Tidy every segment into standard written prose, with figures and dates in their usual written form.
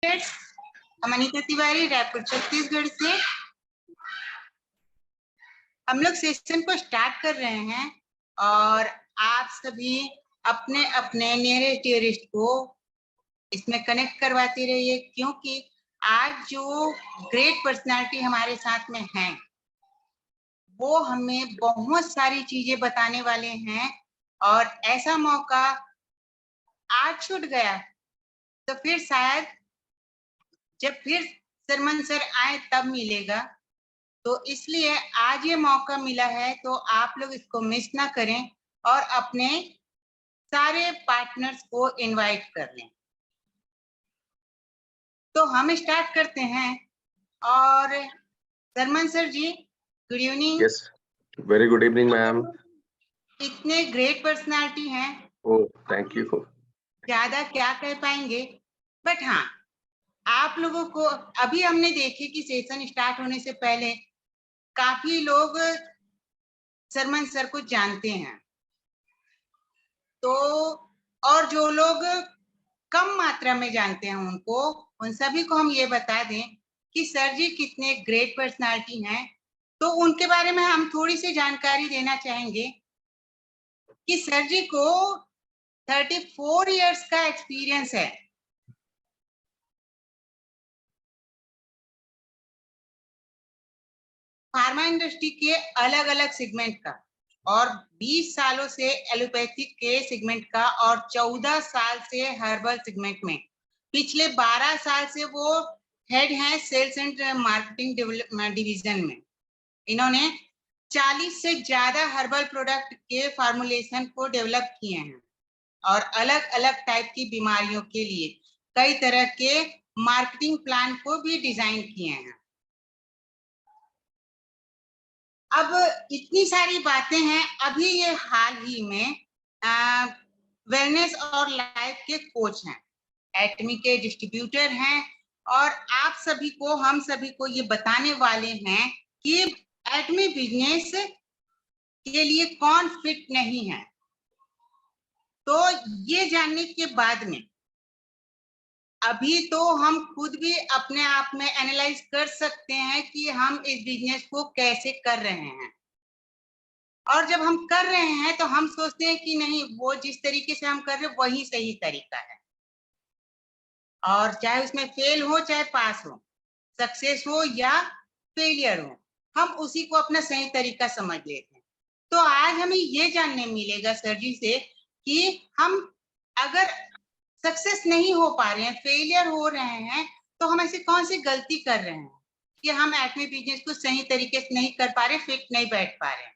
हम अनीता तिवारी, रायपुर छत्तीसगढ़ से। हम लोग सेशन को स्टार्ट कर रहे हैं और आप सभी अपने अपने नियरेस्ट डियरेस्ट को इसमें कनेक्ट करवाते रहिए, क्योंकि आज जो ग्रेट पर्सनालिटी हमारे साथ में हैं वो हमें बहुत सारी चीजें बताने वाले हैं। और ऐसा मौका आज छूट गया तो फिर शायद जब फिर सरमन सर आए तब मिलेगा। तो इसलिए आज ये मौका मिला है, तो आप लोग इसको मिस ना करें और अपने सारे पार्टनर्स को इनवाइट कर लें। तो हम स्टार्ट करते हैं। और सरमन सर जी, good evening. Yes, very good evening ma'am. इतने ग्रेट पर्सनालिटी हैं। Oh, thank you. ज्यादा क्या कह पाएंगे, बट हाँ, आप लोगों को अभी हमने देखे कि सेशन स्टार्ट होने से पहले काफी लोग सरमन सर को जानते हैं। तो और जो लोग कम मात्रा में जानते हैं उन सभी को हम ये बता दें कि सर जी कितने ग्रेट पर्सनालिटी हैं। तो उनके बारे में हम थोड़ी सी जानकारी देना चाहेंगे कि सर जी को 34 इयर्स का एक्सपीरियंस है। फार्मा इंडस्ट्री के अलग अलग सेगमेंट का, और 20 सालों से एलोपैथिक के सेगमेंट का, और 14 साल से हर्बल सेगमेंट में। पिछले 12 साल से वो हेड हैं सेल्स एंड मार्केटिंग डिवीजन में। इन्होंने 40 से ज्यादा हर्बल प्रोडक्ट के फॉर्मुलेशन को डेवलप किए हैं और अलग अलग टाइप की बीमारियों के लिए कई तरह के मार्केटिंग प्लान को भी डिजाइन किए हैं। अब इतनी सारी बातें हैं। अभी ये हाल ही में वेलनेस और लाइफ के कोच हैं, एटमी के डिस्ट्रीब्यूटर हैं, और आप सभी को, हम सभी को ये बताने वाले हैं कि एटमी बिजनेस के लिए कौन फिट नहीं है। तो ये जानने के बाद में अभी तो हम खुद भी अपने आप में एनालाइज कर सकते हैं कि हम इस बिजनेस को कैसे कर रहे हैं। और जब हम कर रहे हैं तो हम सोचते हैं कि नहीं, वो जिस तरीके से हम कर रहे हैं वही सही तरीका है, और चाहे उसमें फेल हो चाहे पास हो, सक्सेस हो या फेलियर हो, हम उसी को अपना सही तरीका समझ लेते हैं। तो आज हमें ये जानने मिलेगा सर जी से कि हम अगर सक्सेस नहीं हो पा रहे हैं, फेलियर हो रहे हैं, तो हम ऐसी कौन सी गलती कर रहे हैं कि हम एटमी बिजनेस को सही तरीके से नहीं कर पा रहे, फिट नहीं बैठ पा रहे हैं।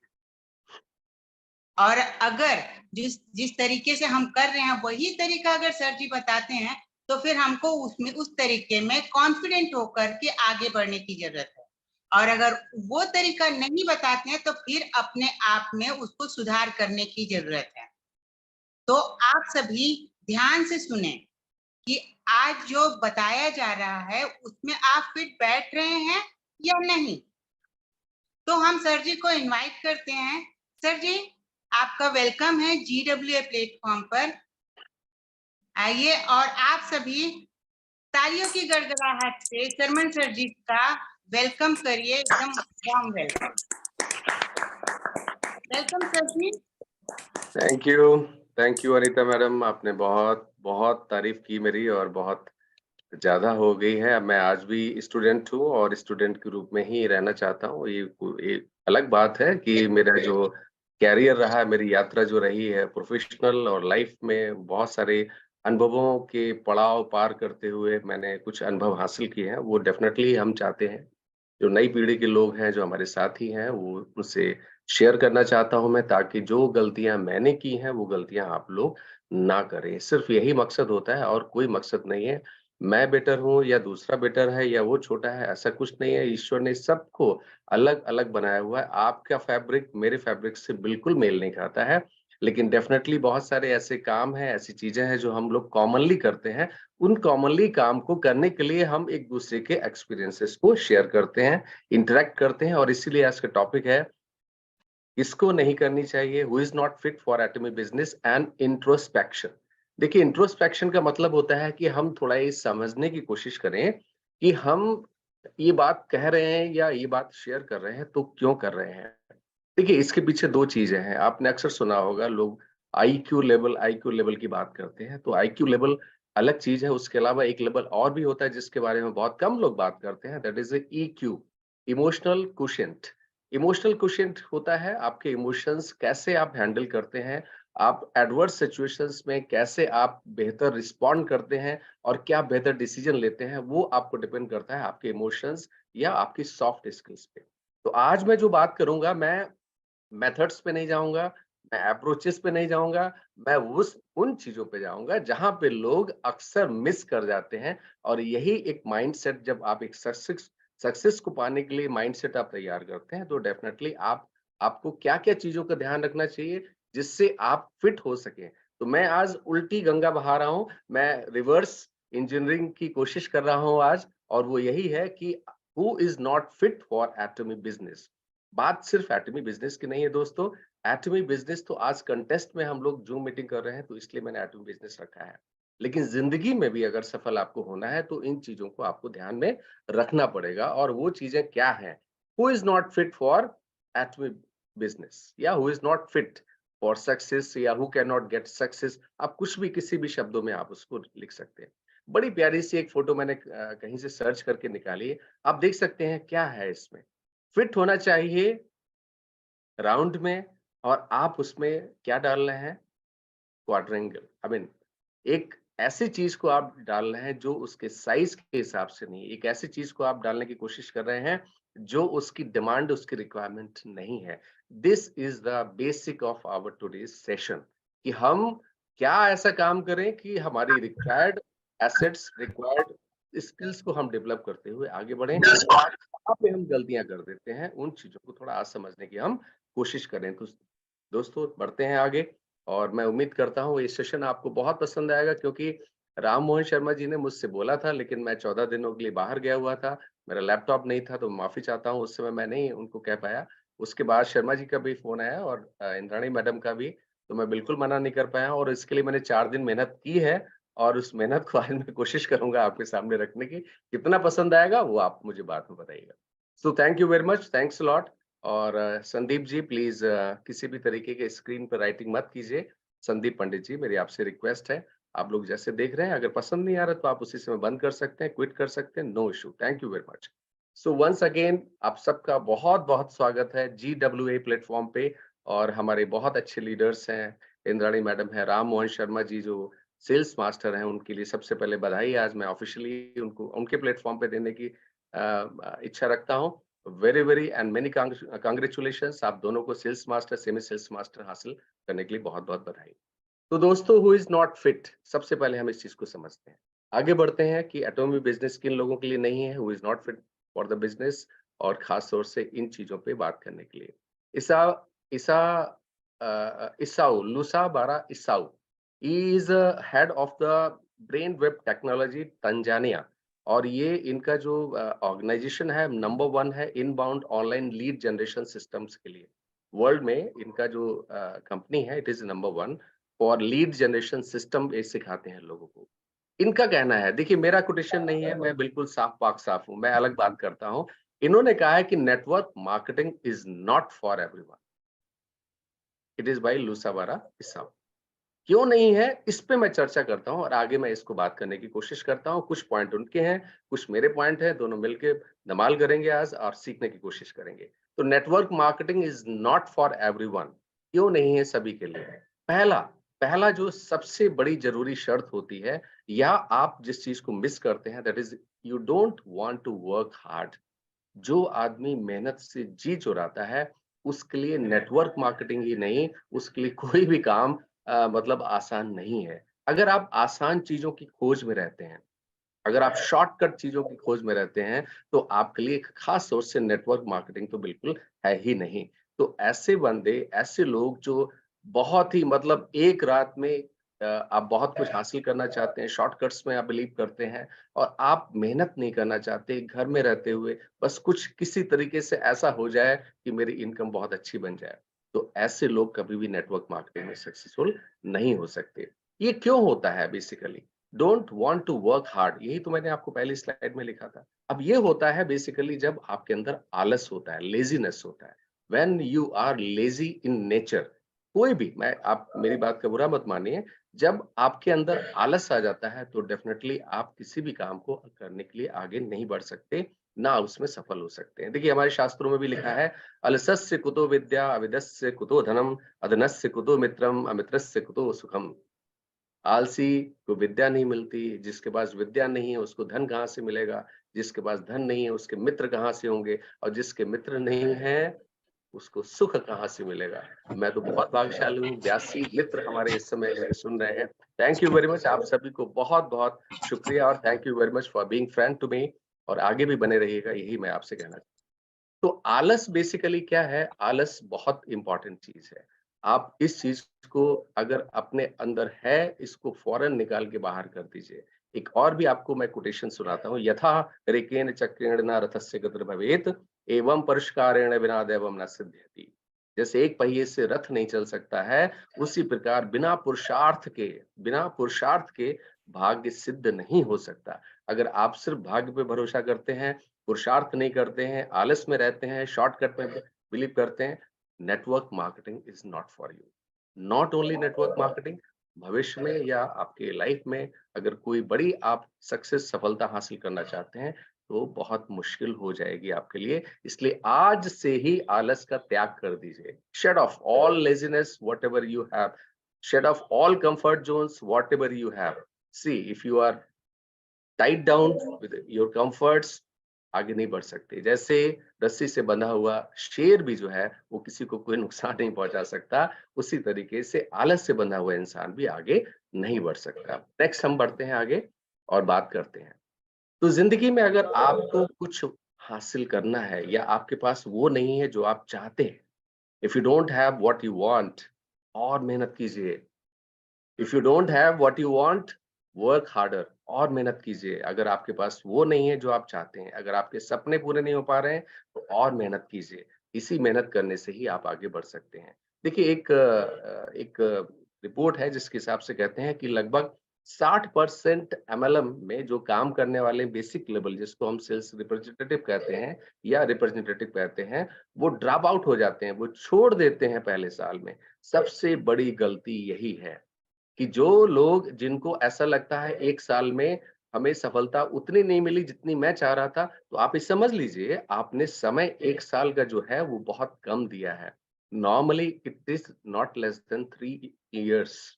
और अगर जिस तरीके से हम कर रहे हैं वही तरीका अगर सर जी बताते हैं, तो फिर हमको उसमें उस तरीके में कॉन्फिडेंट होकर के आगे बढ़ने की जरूरत है। और अगर वो तरीका नहीं बताते हैं तो फिर अपने आप में उसको सुधार करने की जरूरत है। तो आप सभी ध्यान से सुने कि आज जो बताया जा रहा है उसमें आप फिट बैठ रहे हैं या नहीं। तो हम सर जी को इनवाइट करते हैं। सर जी, आपका वेलकम है GWA प्लेटफॉर्म पर। आइए और आप सभी तालियों की गड़गड़ाहट से सरमन सर जी का वेलकम करिए, एकदम warm welcome. Welcome sir ji. Thank you Anita madam, आपने बहुत बहुत तारीफ की मेरी, और बहुत ज्यादा हो गई है। अब मैं आज भी स्टूडेंट हूँ और स्टूडेंट के रूप में ही रहना चाहता हूँ। ये अलग बात है कि मेरा जो कैरियर रहा है, मेरी यात्रा जो रही है प्रोफेशनल और लाइफ में, बहुत सारे अनुभवों के पड़ाव पार करते हुए मैंने कुछ अनुभव हासिल किए हैं। वो डेफिनेटली हम चाहते हैं जो नई पीढ़ी के लोग हैं, जो हमारे साथी हैं, वो उनसे शेयर करना चाहता हूं मैं, ताकि जो गलतियां मैंने की हैं वो गलतियां आप लोग ना करें। सिर्फ यही मकसद होता है और कोई मकसद नहीं है। मैं बेटर हूँ या दूसरा बेटर है या वो छोटा है, ऐसा कुछ नहीं है। ईश्वर ने सबको अलग-अलग बनाया हुआ है। आपका फैब्रिक मेरे फैब्रिक से बिल्कुल मेल नहीं खाता है, लेकिन डेफिनेटली बहुत सारे ऐसे काम हैं, ऐसी चीजें हैं जो हम लोग कॉमनली करते हैं। उन कॉमनली काम को करने के लिए हम एक-दूसरे के एक्सपीरियंसेस को शेयर करते हैं, इंटरैक्ट करते हैं, और इसीलिए आज का टॉपिक है, किसको नहीं करनी चाहिए, who is not fit for Atomy business and introspection. देखिए, इंट्रोस्पेक्शन का मतलब होता है कि हम थोड़ा ये समझने की कोशिश करें कि हम ये बात कह रहे हैं या ये बात शेयर कर रहे हैं तो क्यों कर रहे हैं। देखिए, इसके पीछे 2 चीज़ें हैं। आपने अक्सर सुना होगा लोग आईक्यू लेवल की बात करते हैं। तो आईक्यू लेवल अलग चीज़ है, उसके अलावा एक लेवल और भी होता है जिसके बारे में बहुत कम लोग बात करते हैं, that is EQ, emotional quotient. Emotional quotient होता है आपके इमोशंस कैसे आप हैंडल करते हैं, आप एडवर्स सिचुएशंस में कैसे आप बेहतर रिस्पॉन्ड करते हैं और क्या बेहतर डिसीजन लेते हैं, वो आपको डिपेंड करता है आपके इमोशंस या आपकी सॉफ्ट स्किल्स पे। तो आज मैं जो बात करूँगा, मैं मेथड्स पे नहीं जाऊँगा, मैं अप्रोचेस पे नहीं जाऊँगा, मैं उस उन चीज़ों पे जाऊँगा जहाँ पे लोग अक्सर मिस कर जाते हैं और यही एक माइंडसेट जब आप एक सक्सेस को पाने के लिए माइंडसेट आप तैयार करते हैं, तो डेफिनिटली आपको क्या-क्या चीज़ों का ध्यान रखना चाहिए, जिससे आप फिट हो सकें। तो मैं आज उल्टी गंगा बहा रहा हूँ, मैं रिवर्स इंजीनियरिंग की कोशिश कर रहा हूँ आज और वो यही है कि हू is not fit for Atomy business. बात सिर्फ एटॉमी बिज़नेस की नहीं है दोस्तों, एटॉमी बिज़नेस तो आज कॉन्टेस्ट में हम लोग ज़ूम मीटिंग कर रहे हैं, तो इसलिए मैंने एटॉमी बिज़नेस रखा है। लेकिन ज़िंदगी में भी अगर सफल आपको होना है, तो इन चीज़ों को आपको ध्यान में रखना पड़ेगा और वो चीज़ें क्या हैं? Who is not fit for Atomy business या who is not fit for success या who can not get success, आप कुछ भी किसी भी शब्दों में आप उसको लिख सकते हैं। बड़ी प्यारी सी एक फ़ोटो मैंने कहीं से सर्च करके निकाली है। आप देख सकते हैं क्या है इसमें? फिट होना चाहिए राउंड में और आप उसमें क्या डाल रहे हैं? क्वाड्रेंगल आई मीन एक ऐसी चीज़ को आप डाल रहे हैं जो उसके साइज़ के हिसाब से नहीं, एक ऐसी चीज़ को आप डालने की कोशिश कर रहे हैं जो उसकी डिमांड, उसकी रिक्वायरमेंट नहीं है। This is the basic of our today's session कि हम क्या ऐसा काम करें कि हमारी रिक्वायर्ड एसेट्स, रिक्वायर्ड स्किल्स को हम डेवलप करते हुए आगे बढ़ें। जहाँ पे हम गलतियाँ कर देते हैं, उन चीज़ों को थोड़ा आज समझने की हम कोशिश करें। तो दोस्तों बढ़ते हैं आगे और मैं उम्मीद करता हूँ ये सेशन आपको बहुत पसंद आएगा क्योंकि राम मोहन शर्मा जी ने मुझसे बोला था लेकिन मैं 14 दिनों के लिए बाहर गया हुआ था। मेरा लैपटॉप नहीं था तो माफ़ी चाहता हूँ उस समय मैं नहीं उनको कह पाया। उसके बाद शर्मा जी का भी फ़ोन आया और इंद्राणी मैडम का भी, तो मैं बिल्कुल मना नहीं कर पाया और इसके लिए मैंने 4 दिन मेहनत की है और उस मेहनत को आज मैं कोशिश करूँगा आपके सामने रखने की। कितना पसंद आएगा वो आप मुझे बाद में बताइएगा। So thank you very much, thanks a lot. और संदीप जी प्लीज़ किसी भी तरीके के स्क्रीन पे राइटिंग मत कीजिए। संदीप पंडित जी मेरी आपसे रिक्वेस्ट है, आप लोग जैसे देख रहे हैं अगर पसंद नहीं आ रहा तो आप उसी समय बंद कर सकते हैं, क्विट कर सकते हैं, no issue. Thank you very much. So once again आप सबका बहुत-बहुत स्वागत है GWA प्लेटफ़ॉर्म पे और हमारे बहुत अच्छे लीडर्स हैं, इंद्राणी मैडम हैं, राम मोहन शर्मा जी जो सेल्स मास्टर हैं, उनके लिए सबसे पहले बधाई। आज मैं ऑफ़िशियली उनको उनके प्लेटफ़ॉर्म पे देने की इच्छा रखता हूँ। Very, very and many congratulations आप दोनों को sales master, semi sales master हासिल करने के लिए बहुत-बहुत बधाई। तो दोस्तों हु इज़ नॉट फिट सबसे पहले हम इस चीज़ को समझते हैं। आगे बढ़ते हैं कि एटॉमी बिज़नेस किन लोगों के लिए नहीं है, who is not fit for the business और खास तौर से इन चीज़ों पे बात करने के लिए। इसा इसा Isau, Lusabara Isau, he is head of the brain web technology Tanzania और ये इनका जो ऑर्गेनाइज़ेशन है नंबर 1 है inbound online lead generation systems के लिए। वर्ल्ड में इनका जो कंपनी है it is number 1 for lead generation system ये सिखाते हैं लोगों को। इनका कहना है देखिए मेरा कोटेशन नहीं है, मैं बिल्कुल साफ-पाक साफ हूँ, मैं अलग बात करता हूँ। इन्होंने कहा है कि network marketing is not for everyone, it is by Lusabara Isau. क्यों नहीं है, इस पे मैं चर्चा करता हूँ और आगे मैं इसको बात करने की कोशिश करता हूँ। कुछ पॉइंट उनके हैं, कुछ मेरे पॉइंट हैं, दोनों मिलके धमाल करेंगे आज और सीखने की कोशिश करेंगे। तो network marketing is not for everyone, क्यों नहीं है सभी के लिए? पहला पहला जो सबसे बड़ी ज़रूरी शर्त होती है या आप जिस चीज़ को मिस करते हैं that is you don't want to work hard. जो आदमी मेहनत से जी चुराता है, उसके लिए नेटवर्क मार्केटिंग ही नहीं, उसके लिए कोई भी काम मतलब आसान नहीं है। अगर आप आसान चीज़ों की खोज में रहते हैं, अगर आप शॉर्टकट चीज़ों की खोज में रहते हैं, तो आपके लिए एक खास सोर्स से नेटवर्क मार्केटिंग तो बिल्कुल है ही नहीं। तो ऐसे बंदे, ऐसे लोग जो बहुत ही मतलब एक रात में आप बहुत कुछ हासिल करना चाहते हैं, शॉर्टकट्स में आप बिलीव करते हैं और आप मेहनत नहीं करना चाहते, घर में रहते हुए बस कुछ किसी तरीके से ऐसा हो जाए कि मेरी इनकम बहुत अच्छी बन जाए। तो ऐसे लोग कभी भी नेटवर्क मार्केटिंग में सक्सेसफुल नहीं हो सकते। ये क्यों होता है basically? Don't want to work hard, यही तो मैंने आपको पहली स्लाइड में लिखा था। अब ये होता है बेसिकली जब आपके अंदर आलस होता है, लेज़ीनेस होता है। When you are lazy in nature, कोई भी, मैं आप मेरी बात का बुरा मत मानिए, जब आपके अंदर आलस आ जाता है तो डेफिनिटली आप किसी भी काम को करने के लिए आगे नहीं बढ़ सकते, ना उसमें सफल हो सकते हैं। देखिए हमारे शास्त्रों में भी लिखा है, अलसस्य कुतो विद्या, अविदस्य कुतो धनम, अधनस्य कुतो मित्रम, अमित्रस्य कुतो सुखम। आलसी को विद्या नहीं मिलती, जिसके पास विद्या नहीं है उसको धन कहाँ से मिलेगा, जिसके पास धन नहीं है उसके मित्र कहाँ से होंगे, और जिसके मित्र नहीं है उसको सुख कहाँ से मिलेगा। मैं तो बहुत भाग्यशाली हूँ, 82 मित्र हमारे इस समय मुझे सुन रहे हैं। थैंक यू वेरी मच, आप सभी को बहुत-बहुत शुक्रिया और thank you very much for being friend to me, और आगे भी बने रहिएगा, यही मैं आपसे कहना चाहता हूँ। तो आलस बेसिकली क्या है? आलस बहुत इंपॉर्टेंट चीज़ है। आप इस चीज़ को अगर अपने अंदर है, इसको फ़ौरन निकाल के बाहर कर दीजिए। एक और भी आपको मैं कोटेशन सुनाता हूँ, यथा ऋकेन चक्रेण न रथस्य गतिर्भवेत्, एवं परिष्कारेण विना दैवं न सिद्ध्यति। जैसे एक पहिए से रथ नहीं चल सकता है, उसी प्रकार बिना पुरुषार्थ के भाग्य सिद्ध नहीं हो सकता। अगर आप सिर्फ भाग्य पे भरोसा करते हैं, पुरुषार्थ नहीं करते हैं, आलस में रहते हैं, शॉर्टकट में बिलीव करते हैं, network marketing is not for you. Not only network marketing, भविष्य में या आपके लाइफ में अगर कोई बड़ी आप सक्सेस सफलता हासिल करना चाहते हैं, तो बहुत मुश्किल हो जाएगी आपके लिए। इसलिए आज से ही आलस का त्याग कर दीजिए। Shed off all laziness whatever you have, shed off all comfort zones whatever you have. See if you are tight down with your comforts, आगे नहीं बढ़ सकते। जैसे रस्सी से बंधा हुआ शेर भी जो है वो किसी को कोई नुकसान नहीं पहुंचा सकता, उसी तरीके से आलस से बंधा हुआ इंसान भी आगे नहीं बढ़ सकता। नेक्स्ट हम बढ़ते हैं आगे और बात करते हैं। तो जिंदगी में अगर आपको कुछ हासिल करना है या आपके पास वो नहीं है जो आप चाहते हैं, if you don't have what you want, और मेहनत कीजिए। If you don't have what you want, work harder, और मेहनत कीजिए। अगर आपके पास वो नहीं है जो आप चाहते हैं, अगर आपके सपने पूरे नहीं हो पा रहे हैं, तो और मेहनत कीजिए। इसी मेहनत करने से ही आप आगे बढ़ सकते हैं। देखिए एक रिपोर्ट है जिसके हिसाब से कहते हैं कि लगभग 60% एमएलएम में जो काम करने वाले बेसिक लेवल, जिसको हम सेल्स रिप्रेजेंटेटिव कहते हैं या रिप्रेजेंटेटिव कहते हैं, वो ड्रॉप आउट हो जाते हैं, वो छोड़ देते हैं पहले साल में। सबसे बड़ी गलती यही है कि जो लोग, जिनको ऐसा लगता है 1 साल में हमें सफलता उतनी नहीं मिली जितनी मैं चाह रहा था, तो आप ये समझ लीजिए आपने समय 1 साल का जो है वो बहुत कम दिया है। Normally it is not less than 3 years.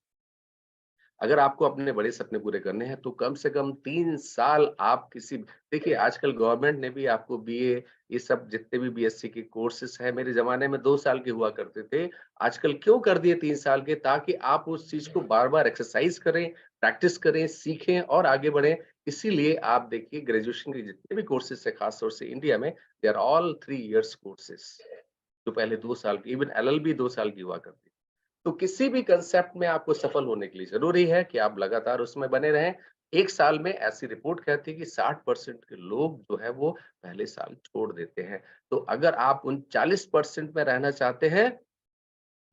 अगर आपको अपने बड़े सपने पूरे करने हैं तो कम से कम 3 साल आप किसी, देखिए आजकल गवर्नमेंट ने भी आपको बीए, ये सब जितने भी बीएससी के कोर्सेस हैं, मेरे ज़माने में 2 साल के हुआ करते थे। आजकल क्यों कर दिए 3 साल के? ताकि आप उस चीज़ को बार-बार एक्सरसाइज़ करें, प्रैक्टिस करें, सीखें और आगे बढ़ें। इसीलिए आप देखिए ग्रेजुएशन के जितने भी कोर्सेस हैं खास तौर से इंडिया में, they are all 3 years courses. जो पहले 2 साल की, इवन एलएलबी 2 साल की हुआ करती थी। तो किसी भी कांसेप्ट में आपको सफल होने के लिए ज़रूरी है कि आप लगातार उसमें बने रहें। 1 साल में ऐसी रिपोर्ट कहती है कि 60% के लोग जो है वो पहले साल छोड़ देते हैं। तो अगर आप उन 40% में रहना चाहते हैं,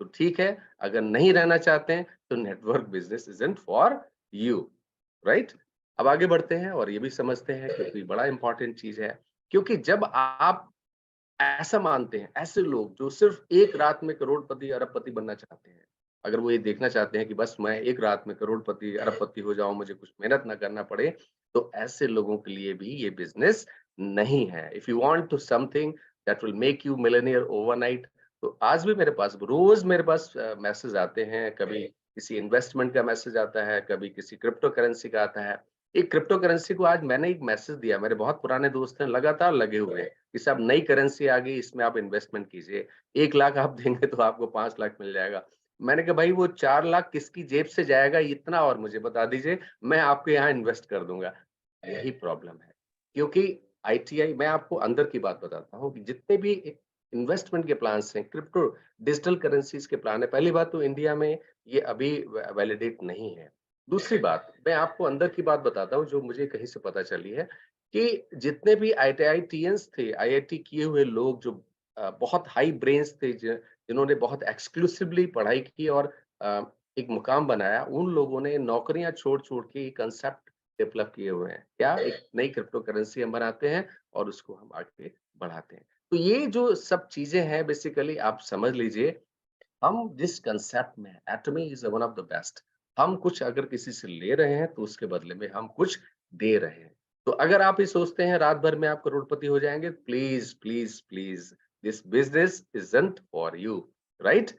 तो ठीक है, अगर नहीं रहना चाहते हैं, तो network business isn't for you, right? अब आगे बढ़ते हैं और ये भी समझते हैं क्योंकि बड़ा इम्पोर्टेंट चीज़ है, क्योंकि जब आप ऐसा मानते हैं, ऐसे लोग जो सिर्फ़ एक रात में करोड़पति, अरबपति बनना चाहते हैं। अगर वो ये देखना चाहते हैं कि बस मैं एक रात में करोड़पति, अरबपति हो जाऊँ, मुझे कुछ मेहनत ना करना पड़े, तो ऐसे लोगों के लिए भी ये बिज़नेस नहीं है। If you want to something that will make you millionaire overnight, तो आज भी मेरे पास रोज़ मेरे पास मैसेज आते हैं, कभी किसी इन्वेस्टमेंट का मैसेज आता है, कभी किसी क्रिप्टो करेंसी का आता है। एक क्रिप्टो करेंसी को आज मैंने एक मैसेज दिया, मेरे बहुत पुराने दोस्त हैं, लगातार लगे हुए हैं। कि साहब नई करेंसी आ गई, इसमें आप इन्वेस्टमेंट कीजिए। 1 लाख आप देंगे तो आपको 5 लाख मिल जाएगा। मैंने कहा भाई वो 4 लाख किसकी जेब से जाएगा इतना और मुझे बता दीजिए, मैं आपके यहाँ इन्वेस्ट कर दूँगा। यही प्रॉब्लम है। क्योंकि आईटीआई, मैं आपको अंदर की बात बताता हूँ कि जितने भी इन्वेस्टमेंट के प्लान्स हैं, क्रिप्टो डिजिटल करेंसीज़ के प्लान है, पहली बात तो इंडिया में ये अभी वैलिडेट नहीं है। दूसरी बात, मैं आपको अंदर की बात बताता हूँ जो मुझे कहीं से पता चली है कि जितने भी आईआईटियंस थे, आईआईटी किए हुए लोग जो बहुत हाई ब्रेन्स थे, जिन्होंने बहुत एक्सक्लूसिवली पढ़ाई की और एक मुकाम बनाया, उन लोगों ने नौकरियां छोड़ छोड़ के ये कंसेप्ट डेवलप किए हुए हैं। क्या एक नई क्रिप्टो करेंसी हम बनाते हैं और उसको हम आगे बढ़ाते हैं। तो ये जो सब चीजें हैं बेसिकली आप समझ लीजिए, हम जिस कंसेप्ट में एटॉमी is one of the best. हम कुछ अगर किसी से ले रहे हैं तो उसके बदले में हम कुछ दे रहे हैं। तो अगर आप ये सोचते हैं रात भर में आप करोड़पति हो जाएंगे, please please please, this business isn't for you, right?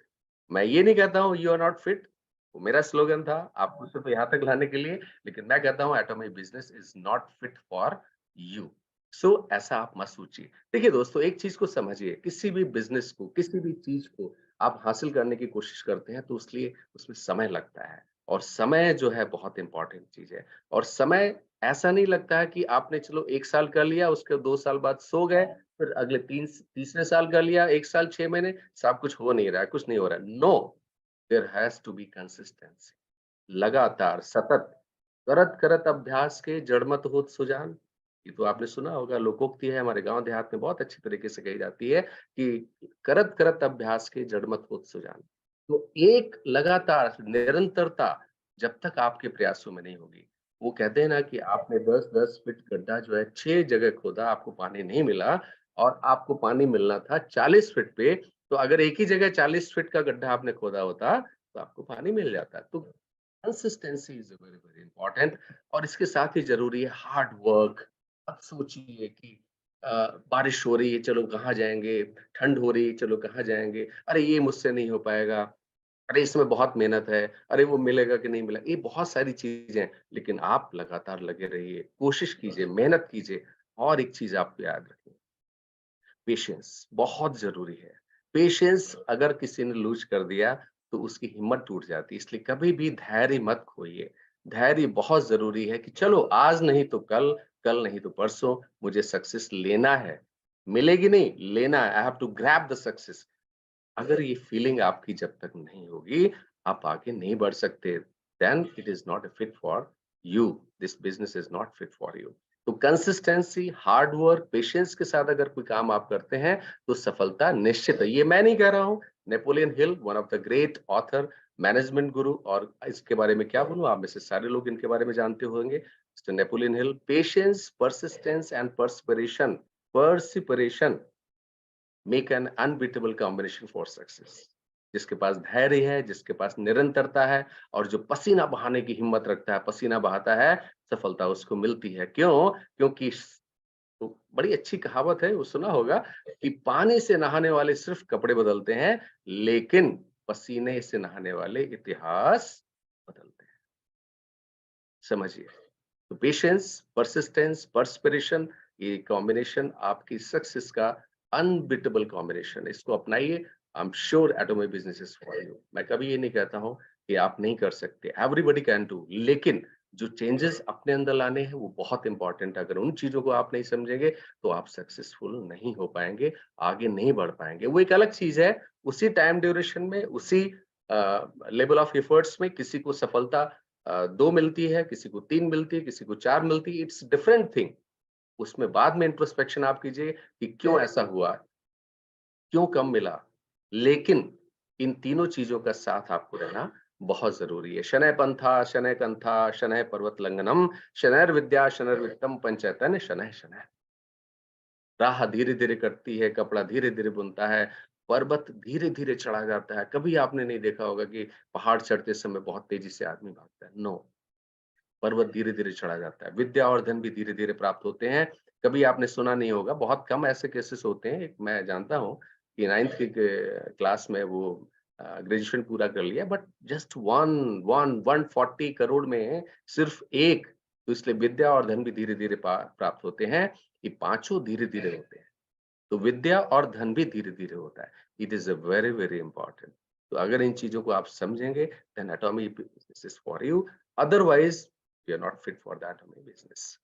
मैं ये नहीं कहता हूँ यू आर नॉट फिट, वो मेरा स्लोगन था आपको सिर्फ यहाँ तक लाने के लिए, लेकिन मैं कहता हूँ atomic business is not fit for you. So ऐसा आप मत सोचिए। देखिए दोस्तों, एक चीज को समझिए, किसी भी बिजनेस को, किसी भी चीज को आप हासिल करने की कोशिश करते हैं तो उसलिए उसमें समय लगता है, और समय जो है बहुत इंपॉर्टेंट चीज है। और समय ऐसा नहीं लगता है कि आपने चलो 1 साल कर लिया, उसके 2 साल बाद सो गए, फिर अगले तीसरे साल कर लिया, 1 साल 6 महीने, सब कुछ हो नहीं रहा है, कुछ नहीं हो रहा है। No, there has to be consistency. लगातार सतत करत करत अभ्यास के जड़मत होत सुजान। ये तो आपने सुना होगा, लोकोक्ति है, हमारे गांव देहात में बहुत अच्छी तरीके से कही जाती है कि करत करत अभ्यास के जड़मत होत सुजान। तो एक लगातार निरंतरता जब तक आपके प्रयासों में नहीं होगी, वो कहते हैं ना कि आपने 10-10 फीट गड्ढा जो है 6 जगह खोदा, आपको पानी नहीं मिला, और आपको पानी मिलना था 40 फीट पे, तो अगर एक ही जगह 40 फीट का गड्ढा आपने खोदा होता तो आपको पानी मिल जाता। तो consistency is very very important, और इसके साथ ही जरूरी है हार्ड वर्क। अब सोचिए कि अ, बारिश हो रही है, चलो कहाँ जाएंगे, ठंड हो रही है, चलो कहाँ जाएंगे, अरे ये मुझसे नहीं हो पाएगा, अरे इसमें बहुत मेहनत है, अरे वो मिलेगा कि नहीं मिलेगा, ये बहुत सारी चीजें हैं। लेकिन आप लगातार लगे रहिए, कोशिश कीजिए, मेहनत कीजिए। और एक चीज आप याद रखें, पेशेंस बहुत जरूरी है। पेशेंस अगर किसी ने लूज कर दिया तो उसकी हिम्मत टूट जाती है, इसलिए कभी भी धैर्य मत खोइए। धैर्य बहुत जरूरी है कि चलो आज नहीं तो कल, कल नहीं तो परसों मुझे सक्सेस लेना है। मिलेगी नहीं, लेना है, I have to grab the success. अगर ये फीलिंग आपकी जब तक नहीं होगी, आप आगे नहीं बढ़ सकते। Then it is not fit for you, this business is not fit for you. तो कंसिस्टेंसी, हार्ड वर्क, पेशेंस के साथ अगर कोई काम आप करते हैं तो सफलता निश्चित है। ये मैं नहीं कह रहा हूँ, Napoleon Hill, one of the great author, management गुरु, और इसके बारे में क्या बोलूं, आप में से सारे लोग इनके बारे में जानते होंगे। Mister Napoleon Hill, patience, persistence and perspiration, perspiration make an unbeatable combination for success. जिसके पास धैर्य है, जिसके पास निरंतरता है, और जो पसीना बहाने की हिम्मत रखता है, पसीना बहाता है, सफलता उसको मिलती है। क्यों? क्योंकि तो बड़ी अच्छी कहावत है, वो सुना होगा कि पानी से नहाने वाले सिर्फ कपड़े बदलते हैं, लेकिन पसीने से नहाने वाले इतिहास बदलते हैं। समझिए। तो पेशेंस, परसिस्टेंस, पर्सपिरेशन, ये कॉम्बिनेशन आपकी सक्सेस का अनबिटेबल कॉम्बिनेशन है। इसको अपनाइए। I am sure atomic business is for you. मैं कभी ये नहीं कहता हूँ कि आप नहीं कर सकते, एवरीबॉडी कैन डू, लेकिन जो चेंजेस अपने अंदर लाने हैं वो बहुत इंपॉर्टेंट है। अगर उन चीजों को आप नहीं समझेंगे तो आप सक्सेसफुल नहीं हो पाएंगे, आगे नहीं बढ़ पाएंगे। वो एक अलग चीज है, उसी टाइम ड्यूरेशन में, उसी लेवल ऑफ एफर्ट्स में किसी को सफलता 2 मिलती है, किसी को 3 मिलती है, किसी को 4 मिलती है, इट्स डिफरेंट थिंग। उसमें बाद में इंट्रोस्पेक्शन आप कीजिए कि क्यों ऐसा हुआ, क्यों कम मिला। लेकिन इन तीनों चीज़ों का साथ आपको रहना बहुत ज़रूरी है। शनैः पंथा शनैः कंथा शनैः पर्वत लंघनम् शनैर्विद्या शनैर्वित्तम् पंचैतन्य शनैः शनैः। राह धीरे-धीरे कटती है, कपड़ा धीरे-धीरे बुनता है, पर्वत धीरे-धीरे चढ़ा जाता है। कभी आपने नहीं देखा होगा कि पहाड़ चढ़ते समय बहुत तेज़ी से आदमी भागता है। नो, पर्वत धीरे-धीरे चढ़ा जाता है। विद्या और धन भी धीरे-धीरे प्राप्त होते हैं। कभी आपने सुना नहीं होगा, बहुत कम ऐसे केसेस होते हैं। एक मैं जानता हूँ कि 9th की क्लास में वो ग्रेजुएशन पूरा कर लिया, बट जस्ट 140 करोड़ में सिर्फ एक, तो इसलिए विद्या और धन भी धीरे-धीरे प्राप्त होते हैं। ये पाँचों धीरे-धीरे होते हैं। तो विद्या और धन भी धीरे-धीरे होता है। It is a very, very important. तो अगर इन चीज़ों को आप समझेंगे, then Atomy business is for you, otherwise you are not fit for the Atomy business.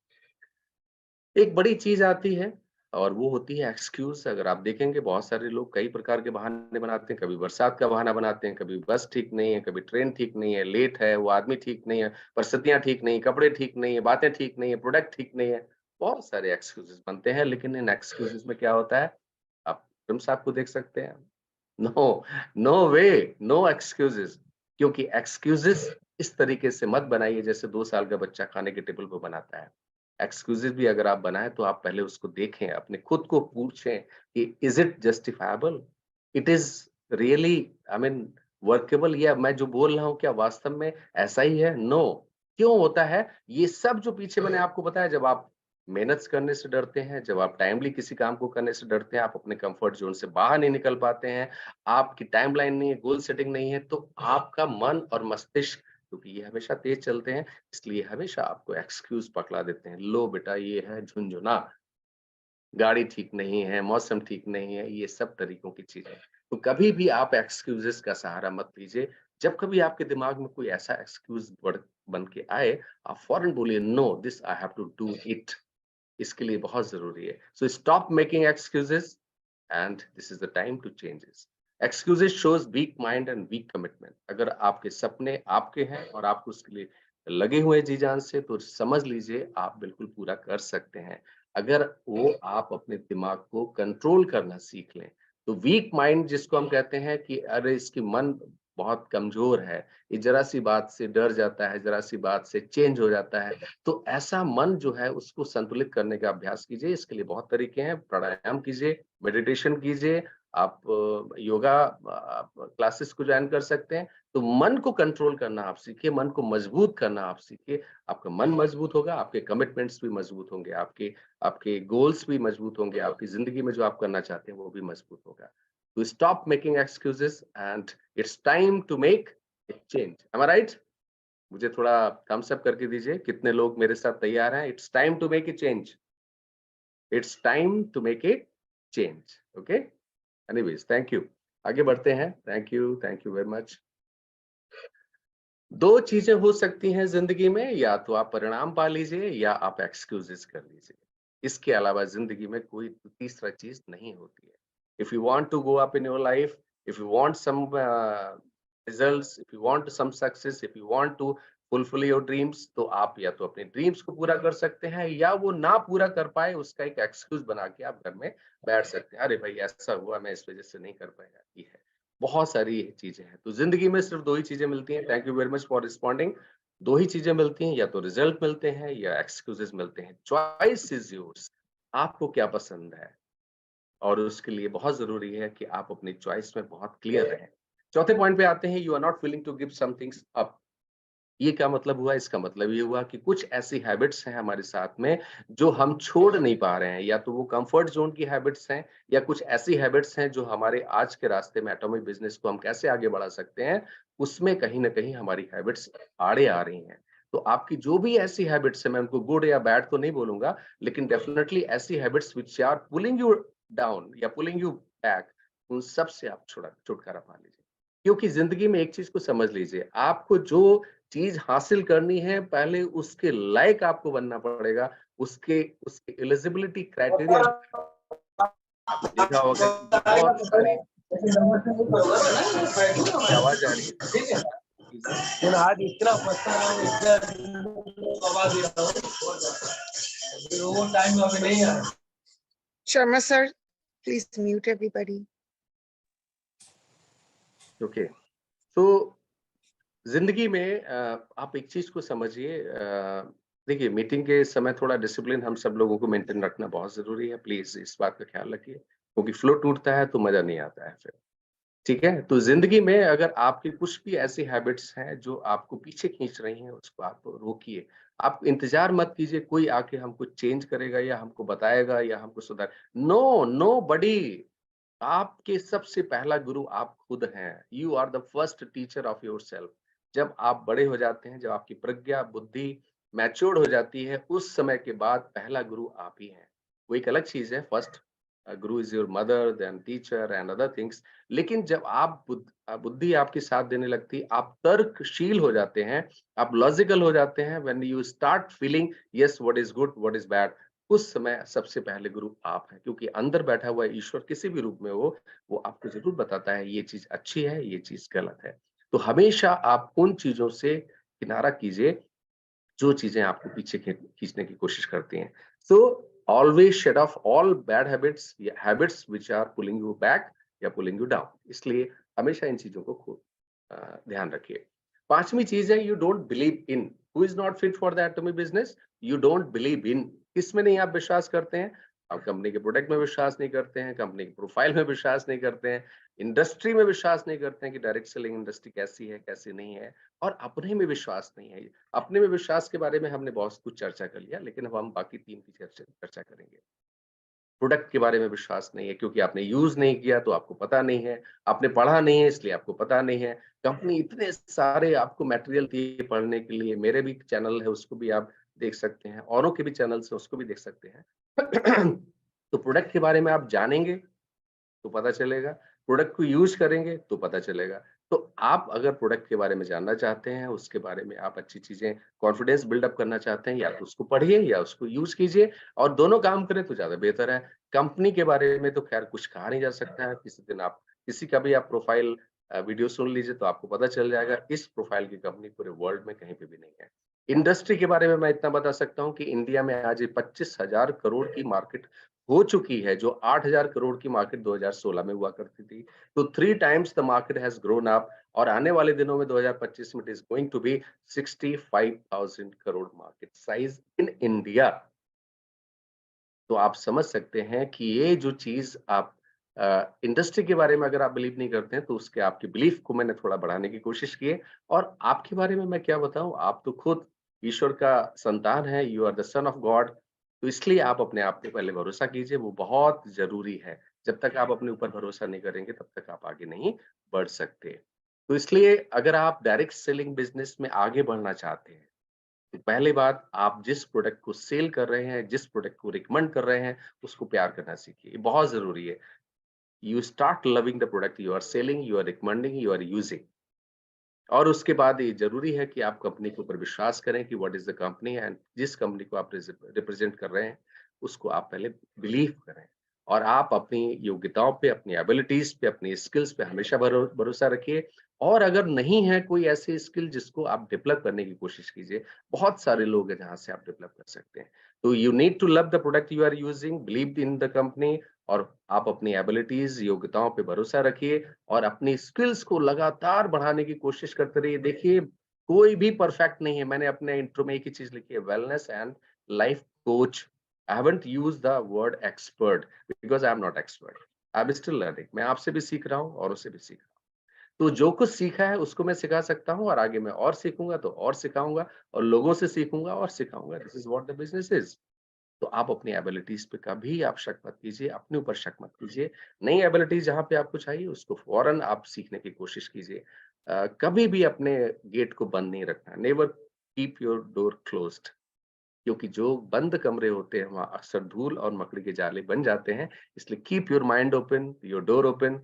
एक बड़ी चीज़ आती है और वो होती है एक्सक्यूज़। अगर आप देखेंगे बहुत सारे लोग कई प्रकार के बहाने बनाते हैं, कभी बरसात का बहाना बनाते हैं, कभी बस ठीक नहीं है, कभी ट्रेन ठीक नहीं है, लेट है, वो आदमी ठीक नहीं है, परिस्थितियाँ ठीक नहीं, कपड़े ठीक नहीं है, बातें ठीक नहीं है, प्रोडक्ट ठीक नहीं है। बहुत सारे एक्सक्यूज़ेज़ बनते हैं, लेकिन इन एक्सक्यूज़ेज़ में क्या होता है, आप फिल्म साहब को देख सकते हैं। नो, नो वे, नो एक्सक्यूज़ेज़। क्योंकि एक्सक्यूजेस इस तरीके से मत बनाइए जैसे 2 साल का बच्चा खाने के टेबल पे बनाता है। एक्सक्यूजेस भी अगर आप बनाएँ तो आप पहले उसको देखें, अपने खुद को पूछें कि is it justifiable? It is really I mean workable, या मैं जो बोल रहा हूँ क्या वास्तव में ऐसा ही है? नो। क्यों होता है? ये सब जो पीछे मैंने आपको बताया, जब आप मेहनत करने से डरते हैं, जब आप टाइमली किसी काम को करने से डरते हैं, आप अपने कम्फर्ट ज़ोन से बाहर नहीं निकल पाते हैं, आपकी टाइमलाइन नहीं है, गोल सेटिंग नहीं है, तो आपका मन और मस्तिष्क, क्योंकि ये हमेशा तेज चलते हैं, इसलिए हमेशा आपको एक्सक्यूज़ पकड़ा देते हैं। लो बेटा ये है झुनझुना, गाड़ी ठीक नहीं है, मौसम ठीक नहीं है, ये सब तरीकों की चीज़ें। तो कभी भी आप एक्सक्यूज़ेज़ का सहारा मत लीजिए। जब कभी आपके दिमाग में कोई ऐसा एक्सक्यूज़ बन के आए, आप फौरन बोलिए no this I have to do it. इसके लिए बहुत ज़रूरी है। So stop making excuses and this is the time to changes. Excuses shows weak mind and weak commitment. अगर आपके सपने आपके हैं और आप उसके लिए लगे हुए हैं जी-जान से, तो समझ लीजिए आप बिल्कुल पूरा कर सकते हैं। अगर वो आप अपने दिमाग को कंट्रोल करना सीख लें, तो वीक माइंड जिसको हम कहते हैं कि अरे इसकी मन बहुत कमज़ोर है, ये ज़रा-सी बात से डर जाता है, ज़रा-सी बात से चेंज हो जाता है, तो ऐसा मन जो है उसको संतुलित करने का अभ्यास कीजिए। इसके लिए बहुत तरीके हैं, प्राणायाम कीजिए, मेडिटेशन कीजिए, आप योगा आप क्लासेस को जॉइन कर सकते हैं। तो मन को कंट्रोल करना आप सीखिए, मन को मजबूत करना आप सीखिए। आपका मन मजबूत होगा, आपके कमिटमेंट्स भी मजबूत होंगे, आपके आपके गोल्स भी मजबूत होंगे, आपकी ज़िंदगी में जो आप करना चाहते हैं वो भी मजबूत होगा। तो stop making excuses and it's time to make a change. Am I right? मुझे थोड़ा थम्स अप करके दीजिए, कितने लोग मेरे साथ तैयार हैं? It's time to make a change. It's time to make a change. Okay? Anyways thank you. आगे बढ़ते हैं। Thank you very much. 2 चीज़ें हो सकती हैं ज़िंदगी में, या तो आप परिणाम पा लीजिए या आप एक्सक्यूज़ेज़ कर लीजिए। इसके अलावा ज़िंदगी में कोई तीसरा चीज़ नहीं होती है। If you want to go up in your life, if you want some results, if you want some success, if you want to fulfil your dreams, तो आप या तो अपने ड्रीम्स को पूरा कर सकते हैं, या वो ना पूरा कर पाए उसका एक एक्सक्यूज़ बना के आप घर में बैठ सकते हैं। अरे भाई ऐसा हुआ, मैं इस वज़ह से नहीं कर पाया, ये है। बहुत सारी चीज़ें हैं। तो ज़िंदगी में सिर्फ़ 2 ही चीज़ें मिलती हैं। Thank you very much for responding. 2 ही चीज़ें मिलती हैं, या तो रिज़ल्ट मिलते हैं या एक्सक्यूज़ेज़ मिलते हैं। Choice is yours. आपको क्या पसंद है? और उसके लिए बहुत ज़रूरी है कि आप अपनी चॉइस में बहुत क्लियर रहें। चौथे पॉइंट पे आते हैं, you are not willing to give some things up. ये क्या मतलब हुआ? इसका मतलब ये हुआ कि कुछ ऐसी हैबिट्स हैं हमारे साथ में जो हम छोड़ नहीं पा रहे हैं, या तो वो कंफर्ट ज़ोन की हैबिट्स हैं, या कुछ ऐसी हैबिट्स हैं जो हमारे आज के रास्ते में एटॉमिक बिज़नेस को हम कैसे आगे बढ़ा सकते हैं, उसमें कहीं न कहीं हमारी हैबिट्स आड़े आ रही हैं। तो आपकी जो भी ऐसी हैबिट्स हैं, मैं उनको गुड या बैड तो नहीं बोलूँगा, लेकिन डेफिनिटली ऐसी habits which are pulling you down या पुलिंग यू बैक, उन सब से आप छुटकारा पा लीजिए। क्योंकि ज़िंदगी में एक चीज़ को समझ लीजिए, आपको जो चीज़ हासिल करनी है, पहले उसके लायक आपको बनना पड़ेगा। उसके उसके एलिजिबिलिटी क्राइटेरिया आपने देखा होगा कि बहुत सारी क्या आवाज़ आ रही है? कीजिए। फिर आज इतना पता है इतना आवाज दिया था फिर वो टाइम अभी नहीं है Sharma sir, please mute everybody. Okay. तो ज़िंदगी में आप एक चीज़ को समझिए, देखिए मीटिंग के समय थोड़ा डिसिप्लिन हम सब लोगों को मेंटेन रखना बहुत ज़रूरी है। प्लीज़ इस बात का ख़्याल रखिए, क्योंकि फ्लो टूटता है तो मज़ा नहीं आता है फिर। ठीक है? तो ज़िंदगी में अगर आपकी कुछ भी ऐसी हैबिट्स हैं जो आपको पीछे खींच रही हैं, उसको आप रोकिए। आप इंतज़ार मत कीजिए कोई आके हमको चेंज करेगा या हमको बताएगा या हमको सुधार नो, नोबडी। आपके सबसे पहला गुरु आप खुद हैं। You are the first teacher of yourself. जब आप बड़े हो जाते हैं, जब आपकी प्रज्ञा, बुद्धि मैच्योर्ड हो जाती है, उस समय के बाद पहला गुरु आप ही हैं। वो एक अलग चीज़ है, फर्स्ट गुरु is your mother, then teacher and other things. लेकिन जब आप बुद्धि आपकी साथ देने लगती है, आप तर्कशील हो जाते हैं, आप लॉजिकल हो जाते हैं, when you start feeling yes what is good, what is bad, उस समय सबसे पहले गुरु आप हैं, क्योंकि अंदर बैठा हुआ ईश्वर किसी भी रूप में हो, वो आपको ज़रूर बताता है ये चीज़ अच्छी है, ये चीज़ गलत है। तो हमेशा आप उन चीज़ों से किनारा कीजिए जो चीज़ें आपको पीछे खींचने की कोशिश करती हैं। So always shut off all bad habits या habits which are pulling you back या पुलिंग यू डाउन। इसलिए हमेशा इन चीज़ों को ध्यान रखिए। 5वीं चीज है you don't believe in. Who is not fit for the Atomy business? You don't believe in. किसमें नहीं आप विश्वास करते हैं? आप कंपनी के प्रोडक्ट में विश्वास नहीं करते हैं, कंपनी के प्रोफाइल में विश्वास नहीं करते हैं, इंडस्ट्री में विश्वास नहीं करते हैं कि डायरेक्ट सेलिंग इंडस्ट्री कैसी है कैसी नहीं है, और अपने में विश्वास नहीं है। अपने में विश्वास के बारे में हमने बहुत कुछ चर्चा कर लिया, लेकिन अब हम बाकी 3 की चर्चा करेंगे। प्रोडक्ट के बारे में विश्वास नहीं है क्योंकि आपने यूज नहीं किया तो आपको पता नहीं है, आपने पढ़ा नहीं है इसलिए आपको पता नहीं है। कंपनी इतने सारे आपको मटेरियल दिए पढ़ने के लिए, मेरे भी चैनल है उसको भी आप देख सकते हैं, औरों के भी चैनल्स है उसको भी देख सकते हैं। तो प्रोडक्ट के बारे में आप जानेंगे तो पता चलेगा, प्रोडक्ट को यूज करेंगे तो पता चलेगा। तो आप अगर प्रोडक्ट के बारे में जानना चाहते हैं, उसके बारे में आप अच्छी चीजें कॉन्फिडेंस बिल्डअप करना चाहते हैं, या तो उसको पढ़िए या उसको यूज कीजिए, और दोनों काम करें तो ज्यादा बेहतर है। कंपनी के बारे में तो खैर कुछ कहा नहीं जा सकता है, किसी दिन आप किसी का भी आप प्रोफाइल वीडियो सुन लीजिए तो आपको पता चल जाएगा, इस प्रोफाइल की कंपनी पूरे वर्ल्ड में कहीं पे भी नहीं है। इंडस्ट्री के बारे में मैं इतना बता सकता हूँ कि इंडिया में आज 25,000 करोड़ की मार्केट हो चुकी है, जो 8,000 करोड़ की मार्केट 2016 में हुआ करती थी। तो 3 times the market has grown up, और आने वाले दिनों में 2025 में it is going to be 65,000 crore market size in India. तो आप समझ सकते हैं कि ये जो चीज आप इंडस्ट्री के बारे में अगर आप बिलीव नहीं करते हैं तो उसके आपकी बिलीफ को मैंने थोड़ा बढ़ाने की कोशिश की है। और आपके बारे में मैं क्या बताऊं, आप तो खुद ईश्वर का संतान है, you are the son of God. तो इसलिए आप अपने आप पे पहले भरोसा कीजिए, वो बहुत जरूरी है। जब तक आप अपने ऊपर भरोसा नहीं करेंगे तब तक आप आगे नहीं बढ़ सकते। तो इसलिए अगर आप डायरेक्ट सेलिंग बिजनेस में आगे बढ़ना चाहते हैं, तो पहली बात, आप जिस प्रोडक्ट को सेल कर रहे हैं, जिस प्रोडक्ट को रिकमेंड कर रहे हैं, उसको प्यार करना सीखिए। ये बहुत ज़रूरी है। You start loving the product you are selling, you are recommending, you are using. और उसके बाद ये ज़रूरी है कि आप कंपनी के ऊपर विश्वास करें कि what is the company, and जिस कंपनी को आप रिप्रेजेंट कर रहे हैं, उसको आप पहले बिलीव करें। और आप अपनी योग्यताओं पे, अपनी एबिलिटीज़ पे, अपनी स्किल्स पे हमेशा भरोसा रखिए। और अगर नहीं है कोई ऐसी स्किल जिसको आप डेवलप करने की कोशिश कीजिए। बहुत सारे लोग हैं जहाँ से आप डेवलप कर सकते हैं। तो you need to love the product you are using, believe in the company, और आप अपनी एबिलिटीज़, योग्यताओं पे भरोसा रखिए और अपनी स्किल्स को लगातार बढ़ाने की कोशिश करते रहिए। देखिए, कोई भी परफेक्ट नहीं है। मैंने अपने इंट्रो में एक ही चीज़ लिखी है, wellness and life coach. I haven't used the word expert because I am not expert. I am still learning. मैं आपसे भी सीख रहा हूँ, औरों से भी सीख रहा हूँ। तो जो कुछ सीखा है उसको मैं सिखा सकता हूँ, और आगे मैं और सीखूँगा तो और सिखाऊँगा, और लोगों से सीखूँगा और सिखाऊँगा। This is what the business is. तो आप अपनी एबिलिटीज पे कभी आप शक मत कीजिए, अपने ऊपर शक मत कीजिए। नई एबिलिटीज जहाँ पे आपको चाहिए उसको फौरन आप सीखने की कोशिश कीजिए। कभी भी अपने गेट को बंद नहीं रखना। Never keep your door closed, क्योंकि जो बंद कमरे होते हैं वहाँ अक्सर धूल और मकड़ी के जाले बन जाते हैं। इसलिए keep your mind open, your door open,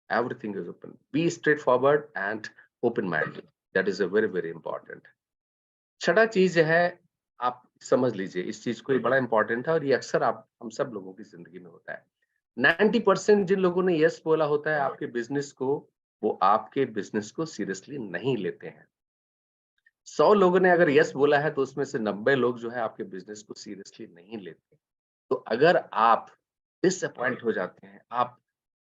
everything is open. Be straight forward and open minded. That is a very very important. छठा चीज है, आप समझ लीजिए इस चीज को, ये बड़ा इंपॉर्टेंट है और ये अक्सर आप हम सब लोगों की जिंदगी में होता है। 90% जिन लोगों ने यस बोला होता है आपके बिजनेस को, वो आपके बिजनेस को सीरियसली नहीं लेते हैं। 100 लोगों ने अगर यस बोला है तो उसमें से 90 लोग जो है आपके बिजनेस को सीरियसली नहीं लेते। तो अगर आप डिसअपॉइंट हो जाते हैं, आप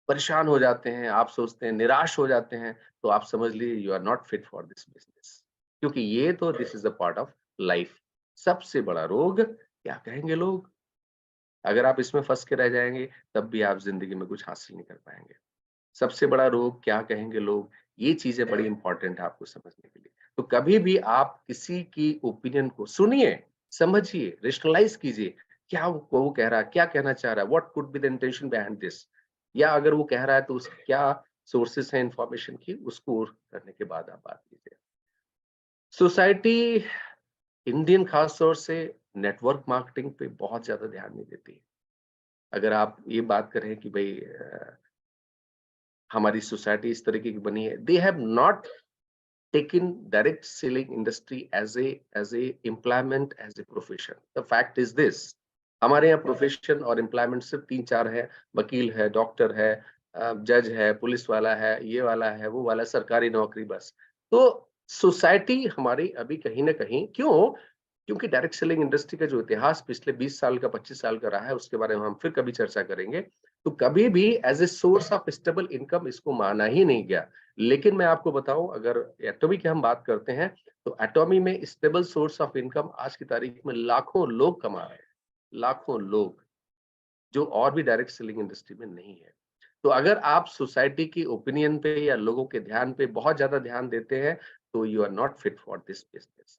परेशान हो जाते हैं, आप सोचते हैं, निराश हो जाते हैं, तो आप समझ लीजिए you are not fit for this business. क्योंकि ये तो this is a part of life. सबसे बड़ा रोग क्या कहेंगे लोग? अगर आप इसमें फंस के रह जाएंगे तब भी आप जिंदगी में कुछ हासिल नहीं कर पाएंगे। सबसे बड़ा रोग क्या कहेंगे लोग, ये चीजें बड़ी इंपॉर्टेंट है आपको समझने के लिए। तो कभी भी आप किसी की ओपिनियन को सुनिए, समझिए, रेशनलाइज कीजिए। क्या वो कह रहा है, क्या कहना चाह रहा है, what could be the intention behind this, या अगर वो कह रहा है तो उसके क्या सोर्सेस हैं इंफॉर्मेशन की, उसको करने के बाद आप बात कीजिए। सोसाइटी इंडियन खास तौर से नेटवर्क मार्केटिंग पे बहुत ज्यादा ध्यान नहीं देती। अगर आप ये बात करें कि भाई हमारी सोसाइटी इस तरीके की बनी है, they have not taken direct selling industry as a employment, as a profession. The fact is this, हमारे यहाँ प्रोफेशन और एम्प्लॉयमेंट सिर्फ 3-4 है। वकील है, डॉक्टर है, जज है, पुलिस वाला है, ये वाला है, वो वाला, सरकारी नौकरी, बस। तो सोसाइटी हमारी अभी कहीं ना कहीं, क्यों? क्योंकि डायरेक्ट सेलिंग इंडस्ट्री का जो इतिहास पिछले 20 साल का, 25 साल का रहा है, उसके बारे में हम फिर कभी चर्चा करेंगे। तो कभी भी as a source of stable income इसको माना ही नहीं गया। लेकिन मैं आपको बताऊं, अगर एटॉमी की हम बात करते हैं तो एटॉमी में स्टेबल सोर्स ऑफ इनकम आज की तारीख में लाखों लोग कमा रहे हैं, लाखों लोग, जो और भी डायरेक्ट सेलिंग इंडस्ट्री में नहीं है। तो अगर आप सोसाइटी की ओपिनियन पे या लोगों के ध्यान पे बहुत ज्यादा ध्यान देते हैं तो you are not fit for this business.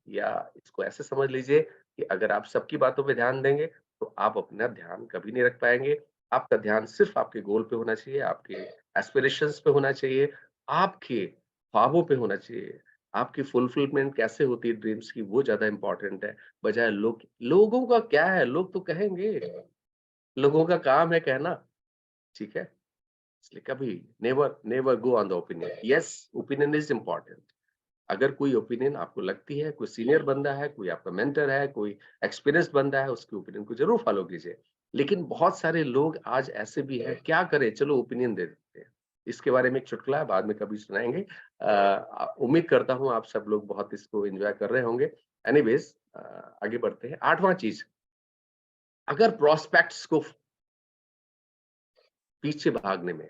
या इसको ऐसे समझ लीजिए कि अगर आप सबकी बातों पे ध्यान देंगे तो आप अपना ध्यान कभी नहीं रख पाएंगे। आपका ध्यान सिर्फ आपके गोल पे होना चाहिए, आपके एस्पिरेशंस पे होना चाहिए, आपके ख्वाबों पे होना चाहिए। आपकी फुलफिलमेंट कैसे होती है ड्रीम्स की, वो ज्यादा इंपॉर्टेंट है, बजाय लोगों का क्या है, लोग तो कहेंगे, लोगों का काम है कहना, ठीक है। इसलिए कभी never never go on the opinion. Yes, opinion is important. अगर कोई ओपिनियन आपको लगती है, कोई सीनियर बंदा है, कोई आपका मेंटर है, कोई एक्सपीरियंस बंदा है, उसकी ओपिनियन को जरूर फॉलो कीजिए। लेकिन बहुत सारे लोग आज ऐसे भी हैं, क्या करें, चलो ओपिनियन दे देते हैं। इसके बारे में एक चुटकुला है, बाद में कभी सुनाएंगे। उम्मीद करता हूँ आप सब लोग बहुत इसको एंजॉय कर रहे होंगे। एनीवेज, आगे बढ़ते हैं। 8वां चीज, अगर प्रोस्पेक्ट्स को पीछे भागने में,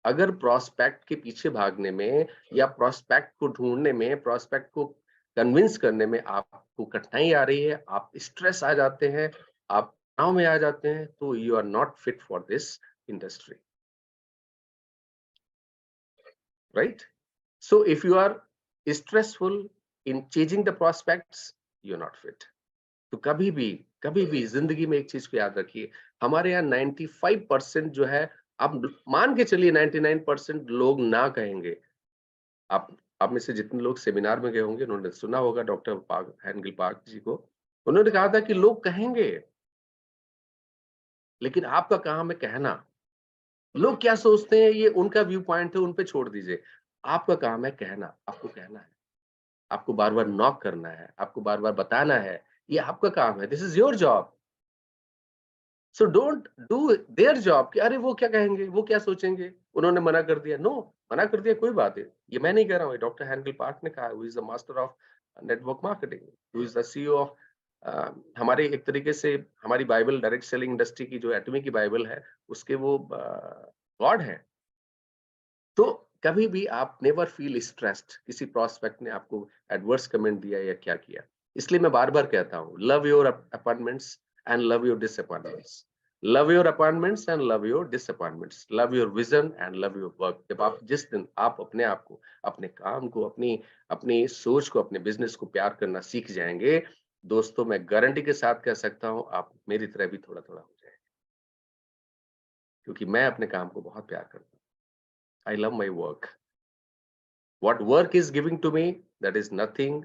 अगर प्रोस्पेक्ट के पीछे भागने में या प्रोस्पेक्ट को ढूंढने में, प्रोस्पेक्ट को कन्विंस करने में आपको कठिनाई आ रही है, आप स्ट्रेस आ जाते हैं, आप तनाव में आ जाते हैं, तो you are not fit for this industry, right? So if you are stressful in chasing the prospects, you are not fit. तो कभी भी जिंदगी में एक चीज को याद रखिए, हमारे यहाँ 95% जो है, आप मान के चलिए 99% लोग ना कहेंगे। आप में से जितने लोग सेमिनार में गए होंगे उन्होंने सुना होगा डॉक्टर हेंगल पार्क जी को, उन्होंने कहा था कि लोग कहेंगे, लेकिन आपका काम है कहना। लोग क्या सोचते हैं ये उनका व्यू पॉइंट है, उन पे छोड़ दीजिए। आपका काम है कहना, आपको कहना है, आपको बार बार नॉक करना है, आपको बार बार बताना है, ये आपका काम है, this is your job. So don't do their job कि अरे वो क्या कहेंगे, वो क्या सोचेंगे, उन्होंने मना कर दिया। नो, मना कर दिया कोई बात है, ये मैं नहीं कह रहा हूँ, डॉक्टर हेनरी पार्क ने कहा, who is the master of network marketing, who is the CEO of हमारे, एक तरीके से हमारी बाइबल, डायरेक्ट सेलिंग इंडस्ट्री की जो एटमी की बाइबल है, उसके वो गॉड है। तो कभी भी आप नेवर फील स्ट्रेस्ड, किसी प्रोस्पेक्ट ने आपको एडवर्स कमेंट दिया या क्या किया। इसलिए मैं बार बार कहता हूँ, love your appointments and love your disappointments, love your appointments and love your disappointments, love your vision and love your work. जब आप, जिस दिन आप अपने आप को, अपने काम को, अपनी अपनी सोच को, अपने बिजनेस को प्यार करना सीख जाएंगे, दोस्तों मैं गारंटी के साथ कह सकता हूँ आप मेरी तरह भी थोड़ा थोड़ा हो जाएंगे, क्योंकि मैं अपने काम को बहुत प्यार करता हूँ। I love my work. What work is giving to me, that is nothing,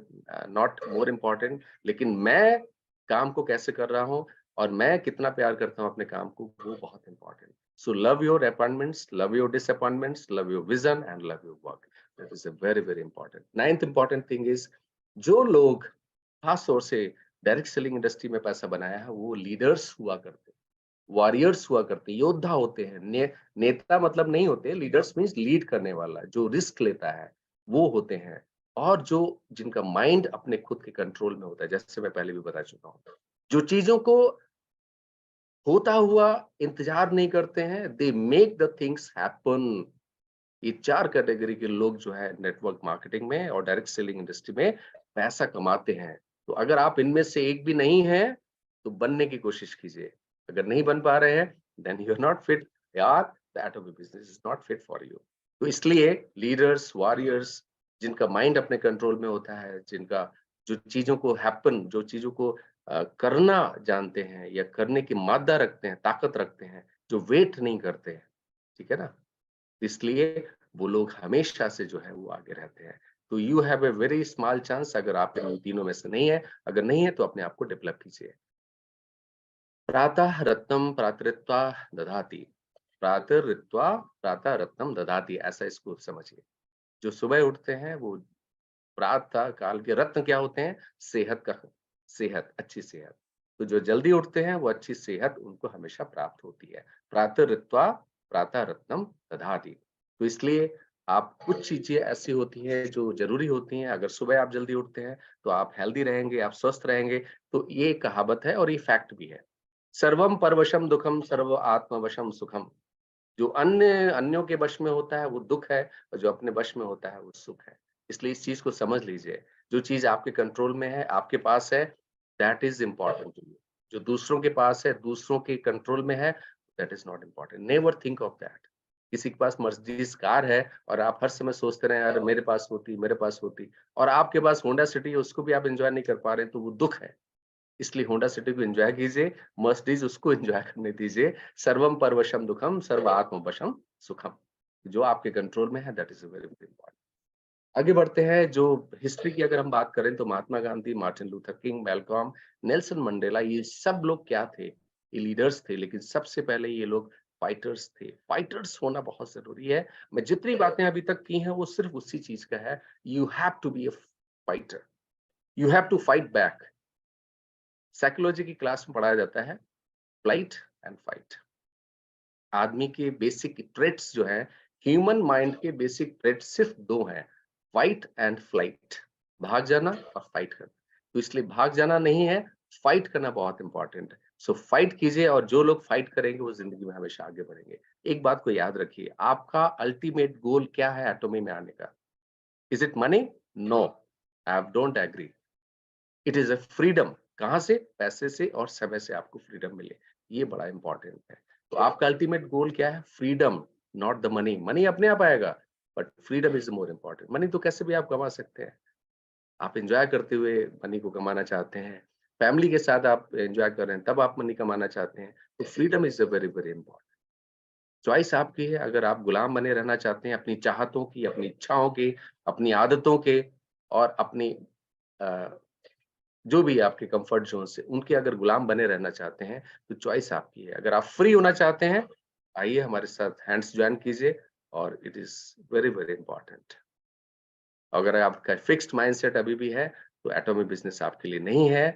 not more important. लेकिन मैं काम को कैसे कर रहा हूँ और मैं कितना प्यार करता हूँ अपने काम को, वो बहुत important. So love your appointments, love your disappointments, love your vision and love your work. That is a very very important. 9th important thing is, जो लोग खास तौर से डायरेक्ट सेलिंग इंडस्ट्री में पैसा बनाया है, वो लीडर्स हुआ करते हैं, वॉरियर्स हुआ करते हैं, योद्धा होते हैं। नेता मतलब नहीं होते, लीडर्स मींस लीड करने वाला, जो रिस्क लेता है वो होते हैं, और जो जिनका माइंड अपने खुद के कंट्रोल में होता है। जैसे मैं पहले भी बता चुका हूँ, जो चीजों को होता हुआ इंतजार नहीं करते हैं, they make the things happen. ये 4 कैटेगरी के लोग जो है नेटवर्क मार्केटिंग में और डायरेक्ट सेलिंग इंडस्ट्री में पैसा कमाते हैं। तो अगर आप इनमें से एक भी नहीं है तो बनने की कोशिश कीजिए। अगर नहीं बन पा रहे हैं, then you are not fit, यार that of business is not fit for you. तो इसलिए लीडर्स, वॉरियर्स, जिनका माइंड अपने कंट्रोल में होता है, जिनका, जो चीजों को हैपन, जो चीजों को करना जानते हैं या करने की मादा रखते हैं, ताकत रखते हैं, जो वेट नहीं करते हैं, ठीक है ना, इसलिए वो लोग हमेशा से जो है वो आगे रहते हैं। तो you have a very small chance, अगर आप इन तीनों में से नहीं है, अगर नहीं है तो अपने आप को डेवलप कीजिए। प्रातः रत्नम प्रातरित्वा दधाति, प्रातरित्वा प्रातः रत्नम दधाति, ऐसा इसको समझिए। जो सुबह उठते हैं वो प्रातः काल के रत्न क्या होते हैं, सेहत का, सेहत, अच्छी सेहत। तो जो जल्दी उठते हैं वो अच्छी सेहत उनको हमेशा प्राप्त होती है। प्रातरित्वा प्रातः रत्नम दधाति। तो इसलिए आप, कुछ चीजें ऐसी होती हैं जो जरूरी होती हैं, अगर सुबह आप जल्दी उठते हैं तो आप हेल्दी रहेंगे, आप स्वस्थ रहेंगे। तो ये कहावत है और ये फैक्ट भी है। सर्वम परवशम दुखम सर्व आत्मवशम सुखम। जो अन्यों के वश में होता है वो दुख है, और जो अपने वश में होता है वो सुख है। इसलिए इस चीज को समझ लीजिए, जो चीज आपके कंट्रोल में है, आपके पास है, that is important to you. जो दूसरों के पास है, दूसरों के कंट्रोल में है, that is not important. Never think of that. किसी के पास मर्सिडीज कार है और आप हर समय सोचते रहे यार मेरे पास होती, मेरे पास होती, और आपके पास होंडा सिटी है, उसको भी आप एंजॉय नहीं कर पा रहे, तो वो दुख है। इसलिए होंडा सिटी को एंजॉय कीजिए, मर्सिडीज उसको एंजॉय करने दीजिए। सर्वम परवशम दुखम सर्व आत्मवशम सुखम। जो आपके कंट्रोल में है, that is very very important. आगे बढ़ते हैं। जो हिस्ट्री की अगर हम बात करें तो Mahatma Gandhi, Martin Luther King, Malcolm, Nelson Mandela, ये सब लोग क्या थे? ये लीडर्स थे, लेकिन सबसे पहले ये लोग फाइटर्स थे। फाइटर्स होना बहुत जरूरी है। मैं जितनी बातें अभी तक की हैं वो सिर्फ उसी चीज का है। You have to be a fighter, you have to fight back. Psychology की क्लास में पढ़ाया जाता है फ्लाइट एंड फाइट। आदमी के बेसिक ट्रेट्स जो है, ह्यूमन माइंड के बेसिक ट्रेट्स सिर्फ दो हैं, फाइट एंड फ्लाइट। भाग जाना और फाइट करना। तो इसलिए भाग जाना नहीं है, फाइट करना बहुत इंपॉर्टेंट है। सो फाइट कीजिए, और जो लोग फाइट करेंगे वो जिंदगी में हमेशा आगे बढ़ेंगे। एक बात को याद रखिए, आपका अल्टीमेट गोल क्या है एटॉमी में आने का? Is it money? No, I don't agree. It is a freedom. कहां से? पैसे से और समय से आपको फ्रीडम मिले, ये बड़ा इंपॉर्टेंट है। तो आपका अल्टीमेट गोल क्या है? Freedom, not the money. Money अपने आप आएगा, but freedom is more important. Money तो कैसे भी आप कमा सकते हैं। आप एंजॉय करते हुए मनी को कमाना चाहते हैं, फैमिली के साथ आप एंजॉय कर रहे हैं तब आप मनी कमाना चाहते हैं, तो freedom is a very very important. Choice आपकी है। अगर आप गुलाम बने रहना चाहते हैं अपनी चाहतों की, अपनी इच्छाओं के, अपनी आदतों के, और अपनी जो भी आपके कंफर्ट जोन से, उनके अगर गुलाम बने रहना चाहते हैं, तो चॉइस आपकी है। अगर आप फ्री होना चाहते हैं, आइए हमारे साथ हैंड्स ज्वाइन कीजिए, और it is very very important. अगर आपका फिक्स्ड माइंडसेट अभी भी है, तो एटॉमिक बिजनेस आपके लिए नहीं है।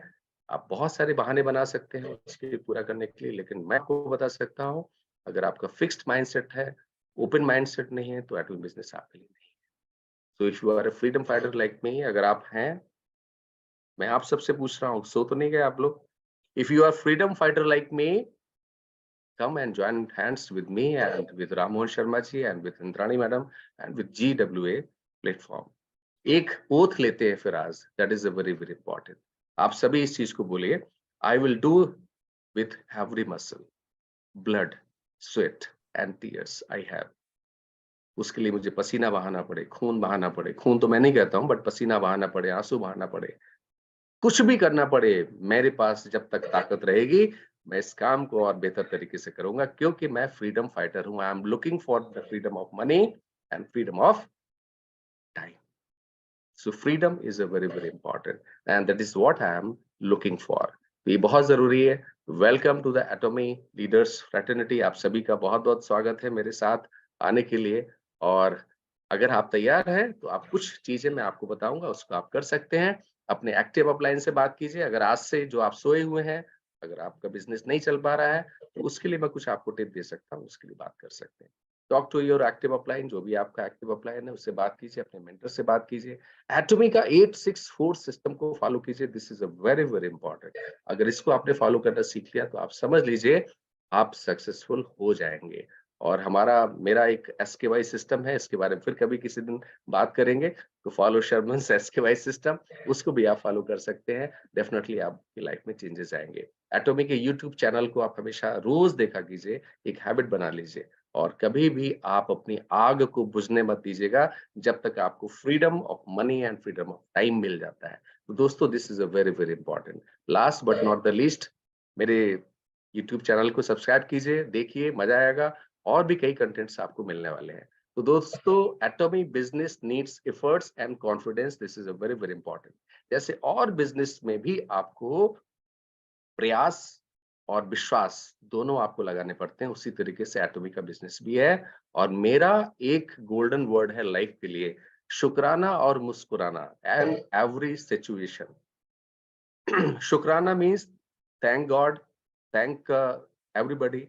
आप बहुत सारे बहाने बना सकते हैं उसके लिए पूरा करने के लिए, लेकिन मैं आपको बता सकता हूँ, अगर आपका फिक्स्ड माइंडसेट है, ओपन माइंडसेट नहीं है, तो एटॉमिक बिजनेस आपके लिए नहीं है। So if you are a freedom fighter like me, अगर आप हैं, मैं आप सबसे पूछ रहा हूँ, सो तो नहीं गए आप लोग? If you are freedom fighter like me, come and join hands with me and with Rammohan Sharma ji and with Indrani madam and with GWA platform. एक ओथ लेते हैं फिर आज, that is a very very important. आप सभी इस चीज को बोलिए, I will do with every muscle, blood, sweat and tears I have. उसके लिए मुझे पसीना बहाना पड़े, खून बहाना पड़े, खून तो मैं नहीं कहता हूँ, बट पसीना बहाना पड़े, आंसू बहाना पड़े, कुछ भी करना पड़े, मेरे पास जब तक ताकत रहेगी, मैं इस काम को और बेहतर तरीके से करूंगा, क्योंकि मैं फ्रीडम फाइटर हूं। I am looking for the freedom of money and freedom of time. So freedom is a very very important, and that is what I am looking for. ये बहुत जरूरी है। Welcome to the Atomy leaders fraternity. आप सभी का बहुत बहुत स्वागत है मेरे साथ आने के लिए। और अगर आप तैयार हैं, तो आप कुछ चीजें मैं आपको बताऊंगा, उसको आप कर सकते हैं। अपने एक्टिव अपलाइन से बात कीजिए। अगर आज से जो आप सोए हुए हैं, अगर आपका बिजनेस नहीं चल पा रहा है, तो उसके लिए मैं कुछ आपको टिप दे सकता हूँ, उसके लिए बात कर सकते हैं। Talk to your active upline. जो भी आपका एक्टिव अपलाइन है, उससे बात कीजिए, अपने मेंटर से बात कीजिए। एटॉमी का 864 सिस्टम को फॉलो कीजिए। This is a very very important. अगर इसको आपने फॉलो करना सीख लिया, तो आप समझ लीजिए आप सक्सेसफुल हो जाएंगे। और मेरा एक SKY सिस्टम है, इसके बारे में फिर कभी किसी दिन बात करेंगे। तो फॉलो शर्मन्स SKY सिस्टम, उसको भी आप फॉलो कर सकते हैं। डेफिनेटली आपकी लाइफ में चेंजेस आएंगे। एटॉमी के यूट्यूब चैनल को आप हमेशा रोज देखा कीजिए, एक हैबिट बना लीजिए। और कभी भी आप अपनी आग को बुझने मत दीजिएगा, जब तक आपको freedom of money and freedom of time मिल जाता है। तो दोस्तों, this is a very very important. Last but not the least, मेरे YouTube चैनल को सब्सक्राइब कीजिए, देखिए, मजा आएगा। और भी कई कंटेंट्स आपको मिलने वाले हैं। तो दोस्तों, एटॉमी business needs efforts and confidence. This is a very very important. जैसे और बिजनेस में भी आपको प्रयास और विश्वास दोनों आपको लगाने पड़ते हैं, उसी तरीके से एटॉमी का बिजनेस भी है। और मेरा एक गोल्डन वर्ड है लाइफ के लिए, शुक्राना और मुस्कुराना एंड एवरी सिचुएशन। शुक्राना means thank God, thank everybody.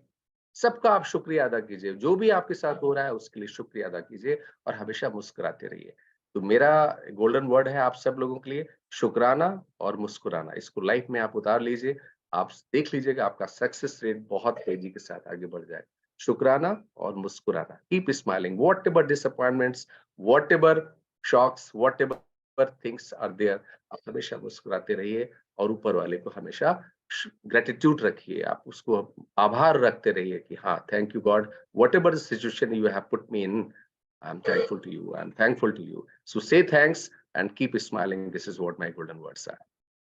सबका आप शुक्रिया अदा कीजिए, जो भी आपके साथ हो रहा है उसके लिए शुक्रिया अदा कीजिए, और हमेशा मुस्कुराते रहिए। तो मेरा गोल्डन वर्ड है आप सब लोगों के लिए, शुक्राना और मुस्कुराना। इसको लाइफ में आप उतार लीजिए, आप देख लीजिएगा आपका सक्सेस रेट बहुत तेजी के साथ आगे बढ़ जाएगा। शुक्राना और मुस्कुराना, keep smiling, whatever disappointments, whatever shocks, whatever things are there, आप हमेशा मुस्कुराते रहिए और ऊपर वाले को हमेशा ग्रेटिट्यूड रखिए, आप उसको आभार रखते रहिए कि हाँ, thank you God, whatever the situation you have put me in, I am thankful to you, I am thankful to you, so say thanks and keep smiling, this is what my golden words are.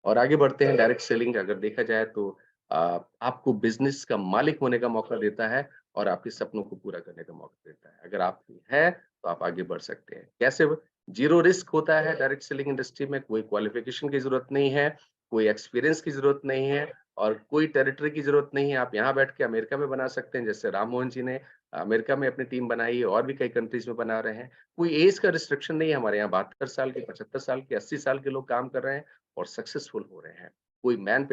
और आगे बढ़ते हैं। Direct selling अगर देखा जाए तो आपको business का मालिक होने का मौका देता है और आपके सपनों को पूरा करने का मौका देता है। अगर आप है तो आप आगे बढ़ सकते हैं। कैसे? जीरो रिस्क होता है डायरेक्ट सेलिंग इंडस्ट्री में, कोई क्वालिफिकेशन की जरूरत नहीं है, कोई एक्सपीरियंस की जरूरत नहीं है और कोई टेरिटरी की जरूरत नहीं है। आप यहाँ बैठ के अमेरिका में बना सकते हैं, जैसे राम मोहन जी ने अमेरिका में अपनी टीम बनाई है और भी कई कंट्रीज में बना रहे हैं। कोई एज का रिस्ट्रिक्शन नहीं है। हमारे यहाँ 72 साल के, 75 साल के, 80 साल के लोग काम कर रहे हैं और सक्सेसफुल हो रहे हैं। कोई मैन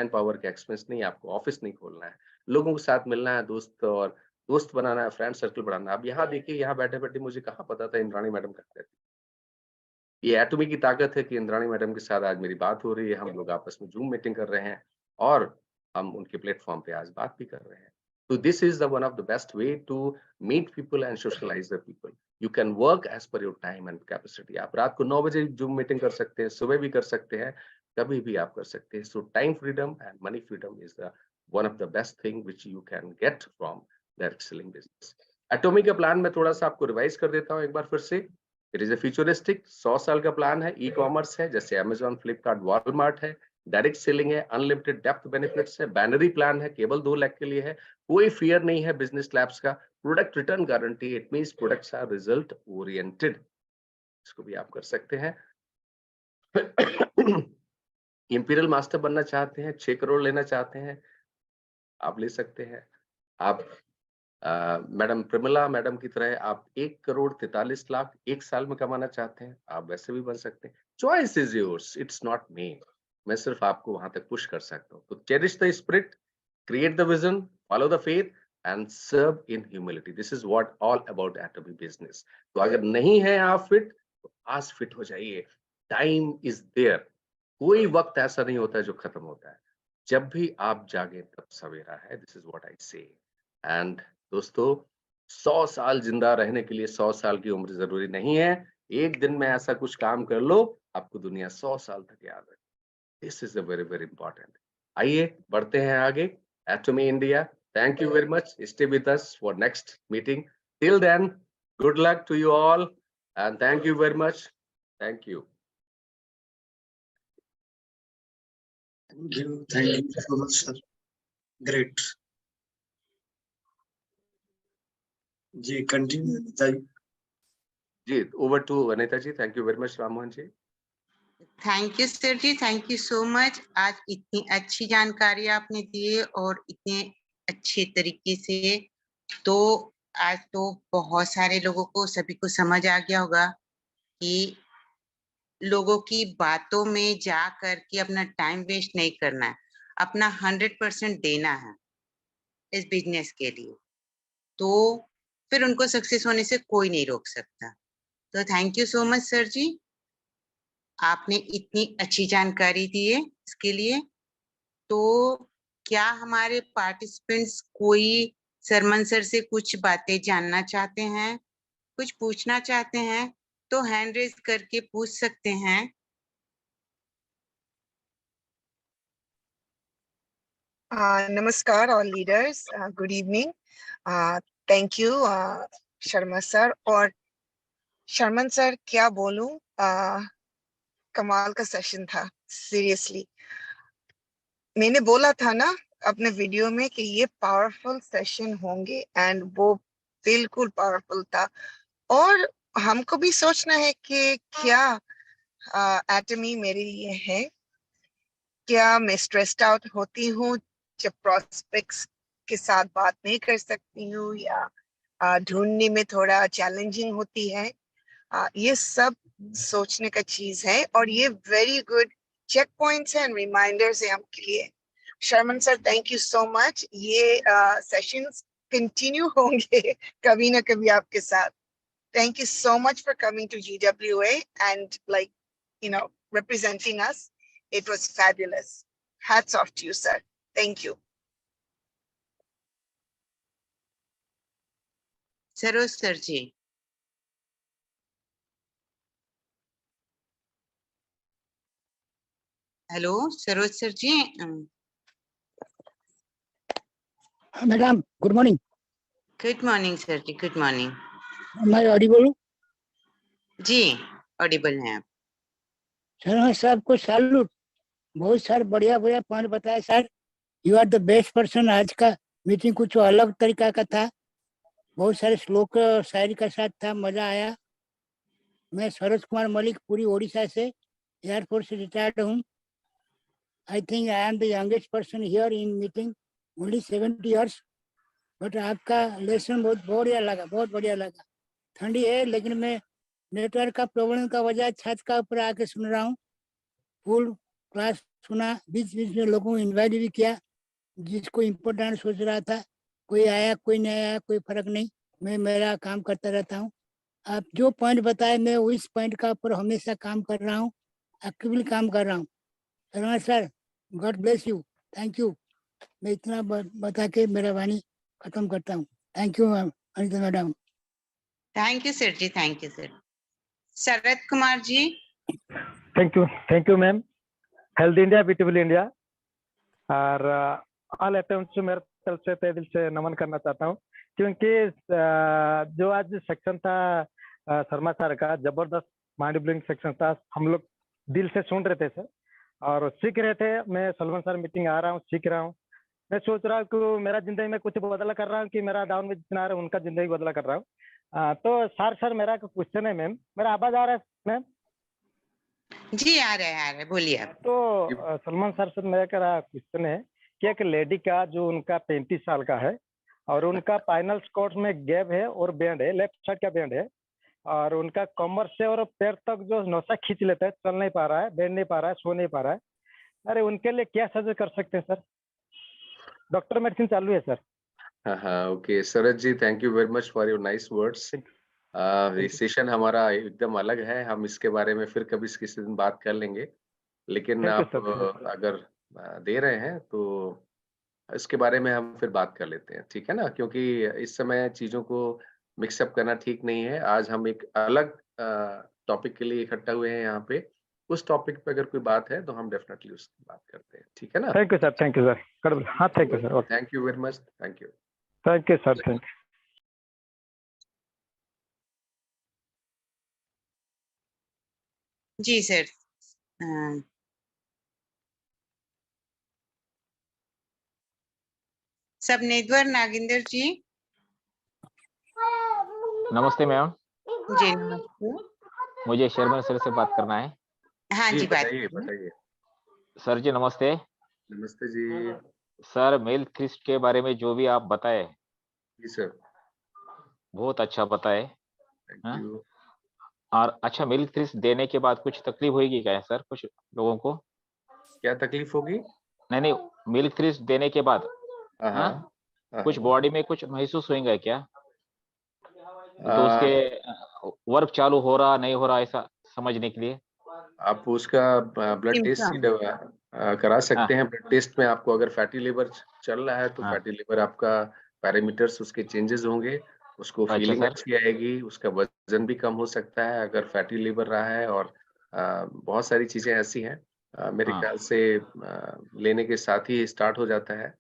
पावर का एक्सपेंस नहीं है, आपको ऑफिस नहीं खोलना है, लोगों के साथ मिलना है, दोस्त बनाना है, फ्रेंड सर्कल बढ़ाना है। अब यहाँ देखिए, यहाँ बैठे-बैठे मुझे कहाँ पता था इंद्राणी मैडम कहाँ रहती है। ये एटॉमी की ताकत है कि इंद्राणी मैडम के साथ आज मेरी बात हो रही है, हम लोग आपस में ज़ूम मीटिंग कर रहे हैं और हम उनके प्लेटफ़ॉर्म पे आज बात भी कर रहे हैं। So this is the one of the best way to meet people and socialize the people. You can work as per your time and capacity. आप रात को 9 बजे ज़ूम मीटिंग कर सकते हैं, सुबह भी कर सकते हैं, कभी भी आप कर सकते हैं। So time freedom and money freedom is the one of the best thing which you can get from direct selling business. एटॉमी का प्लान मैं थोड़ा सा आपको रिवाइज कर देता हूँ एक बार फिर से। इट इज ए फ्यूचरिस्टिक 100 साल का प्लान है। ई कॉमर्स है, जैसे अमेजॉन, फ्लिपकार्ट, वॉलमार्ट है। डायरेक्ट सेलिंग है, अनलिमिटेड डेप्थ बेनिफिट्स है, बैनरी प्लान है, केवल 2 लाख के लिए है, कोई फियर नहीं है बिजनेस लैब्स का, product return guarantee, it means products are result oriented, इसको भी आप कर सकते हैं। इंपीरियल मास्टर बनना चाहते हैं, 6 करोड़ लेना चाहते हैं, आप ले सकते हैं। आप मैडम प्रमिला मैडम की तरह आप 1 करोड़ 43 लाख 1 साल में कमाना चाहते हैं, आप वैसे भी बन सकते हैं। Choice is yours, it's not me. मैं सिर्फ आपको वहां तक पुश कर सकता हूँ। तो cherish the spirit, create the vision, follow the faith and serve in humility. This is what all about Atomy business. तो अगर नहीं है आप फिट तो आज फिट हो जाइए। Time is there. कोई वक्त ऐसा नहीं होता है जो खत्म होता है। जब भी आप जागे तब सवेरा है। दिस इज व्हाट आई से। एंड दोस्तों, 100 साल जिंदा रहने के लिए 100 साल की उम्र जरूरी नहीं है। एक दिन में ऐसा कुछ काम कर लो, आपको दुनिया 100 साल तक याद रखे। This is a very very important. आइए बढ़ते हैं आगे। Atomy India, thank you very much. Stay with us for next meeting. Till then, good luck to you all and thank you very much. Thank you. Thank you so much, sir. Great. जी, continue, Anita ji. जी, over to Anita ji. Thank you very much, Ram Mohan ji. Thank you sir ji, thank you so much. आज इतनी अच्छी जानकारी आपने दी और इतने अच्छे तरीके से, तो आज तो बहुत सारे लोगों को, सभी को समझ आ गया होगा कि लोगों की बातों में जा करके अपना टाइम वेस्ट नहीं करना है, अपना 100% देना है इस बिजनेस के लिए, तो फिर उनको सक्सेस होने से कोई नहीं रोक सकता। तो thank you so much sir ji, आपने इतनी अच्छी जानकारी दी है इसके लिए। तो क्या हमारे पार्टिसिपेंट्स कोई सरमन सर से कुछ बातें जानना चाहते हैं, कुछ पूछना चाहते हैं, तो हैंड रेज करके पूछ सकते हैं। Namaskar, all leaders. Good evening. Thank you, Sharma sir. और शर्मन सर, क्या बोलूं, कमाल का सेशन था, सीरियसली। मैंने बोला था ना अपने वीडियो में कि ये पावरफुल सेशन होंगे, एंड वो बिल्कुल पावरफुल था। और हमको भी सोचना है कि क्या एटमी मेरे लिए है, क्या मैं स्ट्रेस्ड आउट होती हूँ जब प्रोस्पेक्ट्स के साथ बात नहीं कर सकती हूँ, या ढूंढने में थोड़ा चैलेंजिंग होती है। ये सब सोचने का चीज है, और ये very good check points and reminders है हमके लिए। Sharman sir, thank you so much. ये सेशंस कंटिन्यू होंगे कभी ना कभी आपके साथ। Thank you so much for coming to GWA and, like, representing us. It was fabulous. Hats off to you, sir. Thank you. Saroj sir ji. Hello Saroj sir ji. Madam good morning. Good morning sir ji, good morning. मैं audible हूँ? जी Audible हैं आप। Sir मैं सबको salute, बहुत सारे बढ़िया बढ़िया पॉइंट बताया सर। You are the best person. आज का मीटिंग कुछ अलग तरीका का था, बहुत सारे श्लोक शायरी का साथ था, मजा आया। मैं सरोज कुमार मलिक, पूरी ओडिशा से, एयरफोर्स से रिटायर्ड हूँ। I think I am the youngest person here in meeting, only 70 years. But आपका लेसन बहुत बढ़िया लगा, बहुत बढ़िया लगा। ठंडी है लेकिन मैं नेटवर्क का प्रॉब्लम का वजह छत का ऊपर आके सुन रहा हूँ। फुल क्लास सुना, बीच बीच में लोगों को इन्वाइट भी किया, जिसको इम्पोर्टेंट सोच रहा था। कोई आया कोई नहीं आया कोई फर्क नहीं, मैं मेरा काम करता रहता हूँ। आप जो पॉइंट बताए मैं उस पॉइंट का ऊपर हमेशा काम कर रहा हूँ, एक्टिवली काम कर रहा हूँ। धन्यवाद sir, God bless you, thank you. मैं इतना बता के मेरा वाणी खत्म करता हूँ। Thank you Anita madam. Thank you sir ji, thank you sir. Sharad Kumar ji. Thank you ma'am. Health India beautiful India और ऑल अटेम्प्ट्स मेरे तरफ से तहे दिल से नमन करना चाहता हूँ, क्योंकि जो आज सेक्शन था शर्मा सर का, जबरदस्त माइंड ब्लोइंग सेक्शन था। हम लोग दिल से सुन रहे थे सर और सीख रहे थे। मैं सलमान सर मीटिंग आ रहा हूँ, सीख रहा हूँ। मैं सोच रहा हूँ कि मेरा जिंदगी में कुछ बदला कर रहा हूँ कि मेरा डाउन में जितना आ रहा है उनका जिंदगी बदला कर रहा हूँ। तो सर मेरा क्वेश्चन है मैम, मेरा आवाज आ रहा है मैम? जी आ रहा है, बोलिए आप। तो सलमान सर से मेरा क्वेश्चन है कि एक लेडी का जो उनका 35 साल का है और उनका फाइनल स्कॉट में गैप है और बैंड है, लेफ्ट साइड का बैंड है, और उनका कमर से और पैर तक जो नौसा खींच लेता है, चल नहीं पा रहा है, बैठ नहीं पा रहा है, सो नहीं पा रहा है। अरे उनके लिए क्या सजेस्ट कर सकते हैं सर? डॉक्टर मेडिसिन चालू है सर। हाँ okay Saroj ji, thank you very much for your nice words. ये सेशन हमारा एकदम अलग है, हम इसके बारे में फिर कभी किसी दिन बात कर लेंगे, लेकिन आप अगर दे रहे हैं तो इसके बारे में हम फिर बात कर लेते हैं, ठीक है ना? क्योंकि इस समय चीजों को मिक्सअप करना ठीक नहीं है। आज हम एक अलग टॉपिक के लिए इकट्ठा हुए हैं यहाँ पे। उस टॉपिक पे अगर कोई बात है तो हम डेफिनेटली उसकी बात करते हैं, ठीक है ना? Thank you sir, thank you sir. हाँ thank you sir, thank you very much, thank you. Thank you sir, thank you. जी सर। सबनेद्वर नागिंदर जी। नमस्ते मैम। जी नमस्ते। मुझे शेरमन सर से बात करना है। हाँ जी बताइए बताइए। सर जी नमस्ते। नमस्ते जी। सर मिल्क थ्रिस्ट के बारे में जो भी आप बताए, जी सर, बहुत अच्छा बताए। Thank you. और अच्छा, मिल्क थ्रिस्ट देने के बाद कुछ तकलीफ होगी क्या सर कुछ लोगों को? क्या तकलीफ होगी? नहीं, मिल्क थ्रिस्ट देने के बाद कुछ बॉडी में कुछ महसूस होगा क्या? तो उसके वर्क चालू हो रहा नहीं हो रहा, ऐसा समझने के लिए आप उसका ब्लड टेस्ट करा सकते हैं। ब्लड टेस्ट में आपको अगर फैटी लिवर चल रहा है तो फैटी लिवर आपका पैरामीटर्स उसके चेंजेस होंगे, उसको फीलिंग अच्छी आएगी, उसका वजन भी कम हो सकता है अगर फैटी लिवर रहा है। और बहुत सारी चीजें ऐसी हैं, मेरे ख्याल से लेने के साथ ही स्टार्ट हो जाता है।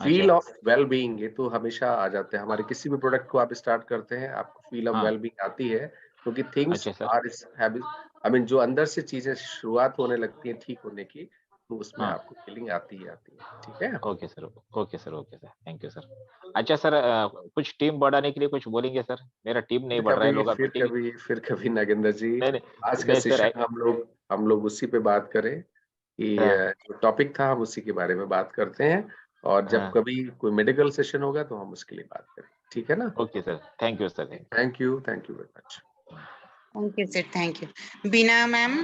फील ऑफ वेल बीइंग, ये तो हमेशा आ जाते हैं हमारे किसी भी प्रोडक्ट को आप स्टार्ट करते हैं, आपको फील ऑफ वेल बीइंग आती है, क्योंकि things are habit. I mean जो अंदर से चीजें शुरुआत होने लगती हैं ठीक होने की, तो उसमें आपको फीलिंग आती है, ठीक है? Okay sir, okay sir, okay sir, thank you sir. अच्छा सर, कुछ टीम बढ़ाने के लिए कुछ बोलेंगे सर? मेरा टीम नहीं बढ़ रहा है लोग। फिर कभी नागेंद्र जी, नहीं, आज का सेशन हम लोग उसी पे बात करें कि जो टॉपिक था हम उसी के बारे में बात करते हैं, और जब कभी कोई मेडिकल सेशन होगा तो हम उसके लिए बात करें, ठीक है ना? Okay sir, thank you sir. Thank you very much. Okay sir, thank you. Beena ma'am.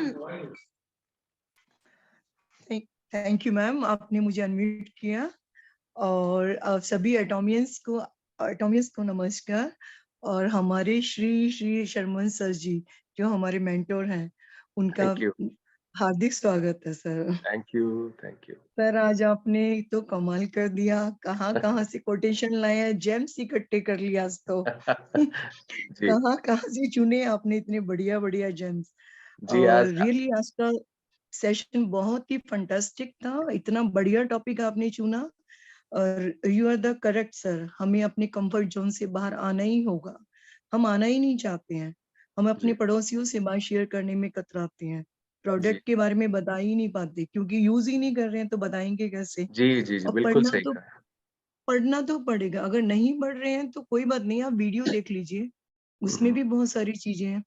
Thank you ma'am, आपने मुझे अनम्यूट किया। और आप सभी एटोमियंस को नमस्कार। और हमारे श्री शर्मन सर जी जो हमारे मेंटोर हैं, उनका हार्दिक स्वागत है सर। Thank you. सर आज आपने तो कमाल कर दिया, कहाँ से कोटेशन लाए हैं, जेम्स इकट्ठे कर लिया आज तो। जी कहाँ से चुने आपने इतने बढ़िया जेम्स। जी और आज रियली आज का सेशन बहुत ही फंटास्टिक था, इतना बढ़िया टॉपिक आपने चुना। और you are the correct sir, हमें अपने कंफर्ट जोन से बाहर आना ही होगा। हम आना ही नहीं चाहते हैं, हम अपने जी पड़ोसियों से बात शेयर करने में कतराते हैं, जी प्रोडक्ट के बारे में बता ही नहीं पाते, क्योंकि यूज ही नहीं कर रहे हैं तो बताएंगे कैसे। जी और बिल्कुल सही कहा। पढ़ना तो पड़ेगा, अगर नहीं पढ़ रहे हैं तो कोई बात नहीं, आप वीडियो देख लीजिए, उसमें भी बहुत सारी चीजें हैं।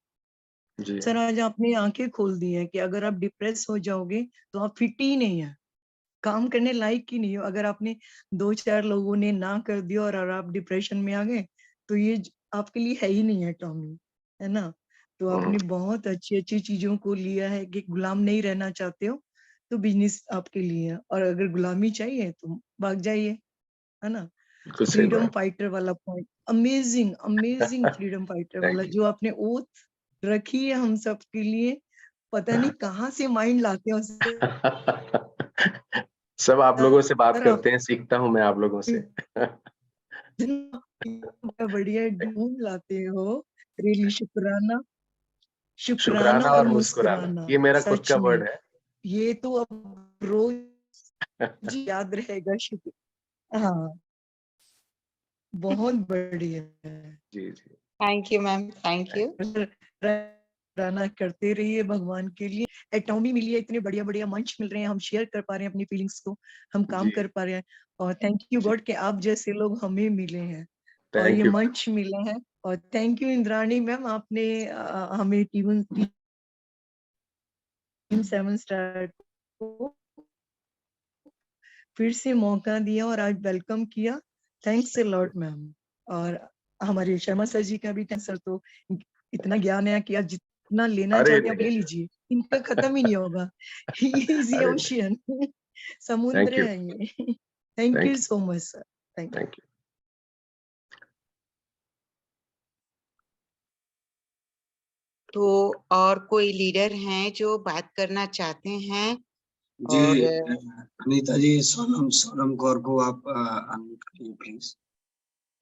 जी सर आज आपने आंखें खोल दी हैं कि अगर आप डिप्रेस हो जाओगे तो आप फिट ही नहीं है, काम करने लायक ही नहीं हो। अगर आपने 2-4 लोगों ने ना कर दिया और आप डिप्रेशन में आ गए तो ये आपके लिए है ही नहीं है टॉमी, है ना। तो हम्म, आपने बहुत अच्छी अच्छी चीजों को लिया है कि गुलाम नहीं रहना चाहते हो तो बिजनेस आपके लिए है, और अगर गुलामी चाहिए तो भाग जाइए, है ना। बिल्कुल सही फ्रीडम बात। फाइटर वाला पॉइंट, अमेजिंग फ्रीडम फाइटर वाला थैंक जो आपने ओथ रखी है हम सब के लिए, पता नहीं कहाँ से माइंड लाते हो सर। यू। सब आप लोगों से बात आप करते हैं, सीखता हूँ मैं आप लोगों से। इतना बढ़िया ढूंढ लाते हो, रियली शुक्राना, शुक्राना शुक्राना और और मुस्कुराना, मुस्कुराना, ये मेरा खुद सच का में वर्ड है। ये तो अब रोज याद रहेगा। शुक्र, हाँ बहुत बढ़िया है। जी thank you ma'am, thank you. प्रार्थना करते रहिए भगवान के लिए। एटॉमी मिली है, इतने बढ़िया बढ़िया मंच मिल रहे हैं, हम शेयर कर पा रहे हैं अपनी फीलिंग्स को, हम काम जी कर पा रहे हैं। और थैंक यू जी गॉड कि आप जैसे लोग हमें मिले हैं और ये थैंक यू। मंच मिला है। और थैंक यू इंद्राणी मैम, आपने हमें टीम 7 स्टार को फिर से मौका दिया और आज वेलकम किया। Thanks a lot ma'am. और हमारे शर्मा सर जी का भी थैंक्स सर, तो इतना ज्ञान है कि आप जितना लेना अरे चाहते हैं आप नहीं, ले लीजिए, इनका खत्म ही नहीं होगा। इजी अरे नहीं, ओशियन, थैंक समुद्र यू। है ये। Thank you thank so much sir, thank you. Thank you. तो और कोई लीडर हैं जो बात करना चाहते हैं? जी और अनीता जी, सोनम सोनम कौर को आप अनम्यूट करिए प्लीज।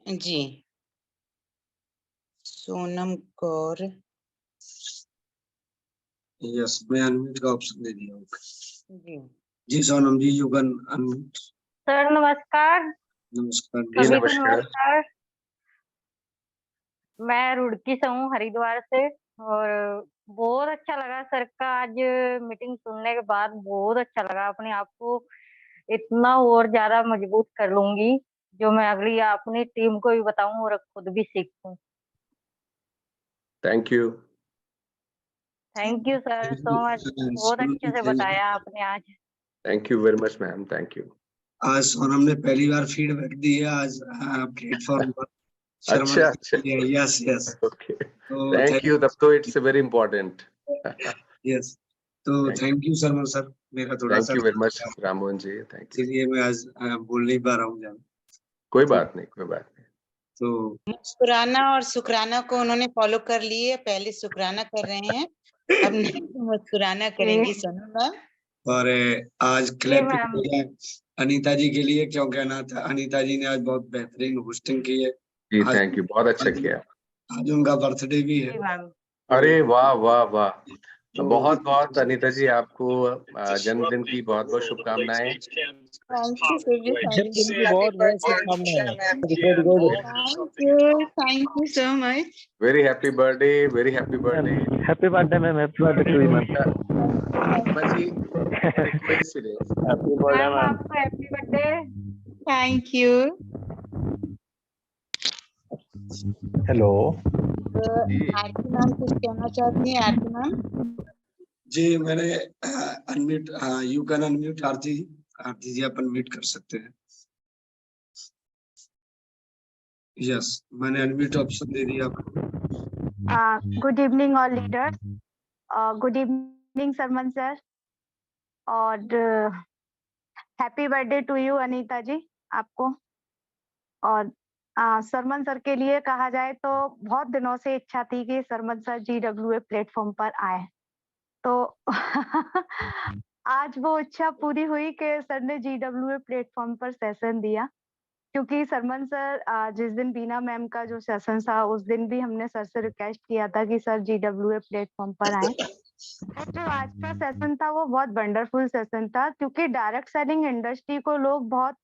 जी, सोनम कौर। यस, मैं अनम्यूट का ऑप्शन दे दिया। जी जी Sonam ji, you can unmute. Sir नमस्कार, नमस्कार जी सभी को नमस्कार। नमस्कार। मैं रुड़की से हूँ, हरिद्वार से। और बहुत अच्छा लगा सर का आज मीटिंग सुनने के बाद, बहुत अच्छा लगा। अपने आप को इतना और ज्यादा मजबूत कर लूंगी जो मैं अगली अपनी टीम को भी बताऊं और खुद भी सीखूं। Thank you. Thank you sir so much, बहुत अच्छे से बताया आपने आज। Thank you very much ma'am, thank you. आज सोनम ने पहली बार फीडबैक दी है आज प्लेटफॉर्म पर। शर्मा अच्छा अच्छा, जी, यस यस। ओके, तो थैंक थैंक यू, तब तो इट्स वेरी इंपॉर्टेंट। यस, तो थैंक यू शर्मा सर। मेरा थोड़ा थैंक सा you very much Rammohan ji, thank you. इसलिए मैं आज बोल नहीं पा रहा हूँ ज्यादा। कोई तो, बात नहीं, कोई बात नहीं। तो मुस्कुराना और शुक्राना को उन्होंने फॉलो कर लिए, पहले शुक्राना कर रहे हैं, अब नहीं मुस्कुराना करेंगी सोनम मैम। और आज जी क्लैपिंग मैम। किया अनीता जी के लिए, क्योंकि अनीता जी ने आज बहुत बेहतरीन होस्टिंग की है। जी आज थैंक यू, बहुत अच्छा आज, किया। आज उनका बर्थडे भी है। जी मैम। अरे वाह वाह वाह, तो बहुत बहुत अनीता जी आपको जन्मदिन की बहुत बहुत शुभकामनाएं। थैंक यू शिवजी, थैंक जन्मदिन की यू, बहुत बहुत शुभकामनाएं। Thank you so much. Very happy birthday, very happy birthday. Happy birthday ma'am, happy birthday to you ma'am. जी, what a coincidence। Happy birthday ma'am ma'am. आपको happy birthday. Thank you. Hello. Aarti ma'am कुछ कहना चाहती हैं? Aarti ma'am. जी मैंने unmute, you can unmute Aarti ji. Aarti ji आप unmute कर सकते हैं। यस, मैंने अनम्यूट ऑप्शन दे दिया आपको। Good evening all leader, good evening Sarman sir, और happy birthday to you Anita ji आपको। और सरमन सर के लिए कहा जाए तो बहुत दिनों से इच्छा थी कि सरमन सर GWA प्लेटफॉर्म पर आए, तो आज वो इच्छा पूरी हुई कि सर ने GWA प्लेटफॉर्म पर सेशन दिया, क्योंकि सरमन सर जिस दिन बीना मैम का जो सेशन था उस दिन भी हमने सर से रिक्वेस्ट किया था कि सर GWA प्लेटफॉर्म पर आए। और जो आज का सेशन था वो बहुत वंडरफुल सेशन था, क्योंकि डायरेक्ट सेलिंग इंडस्ट्री को लोग बहुत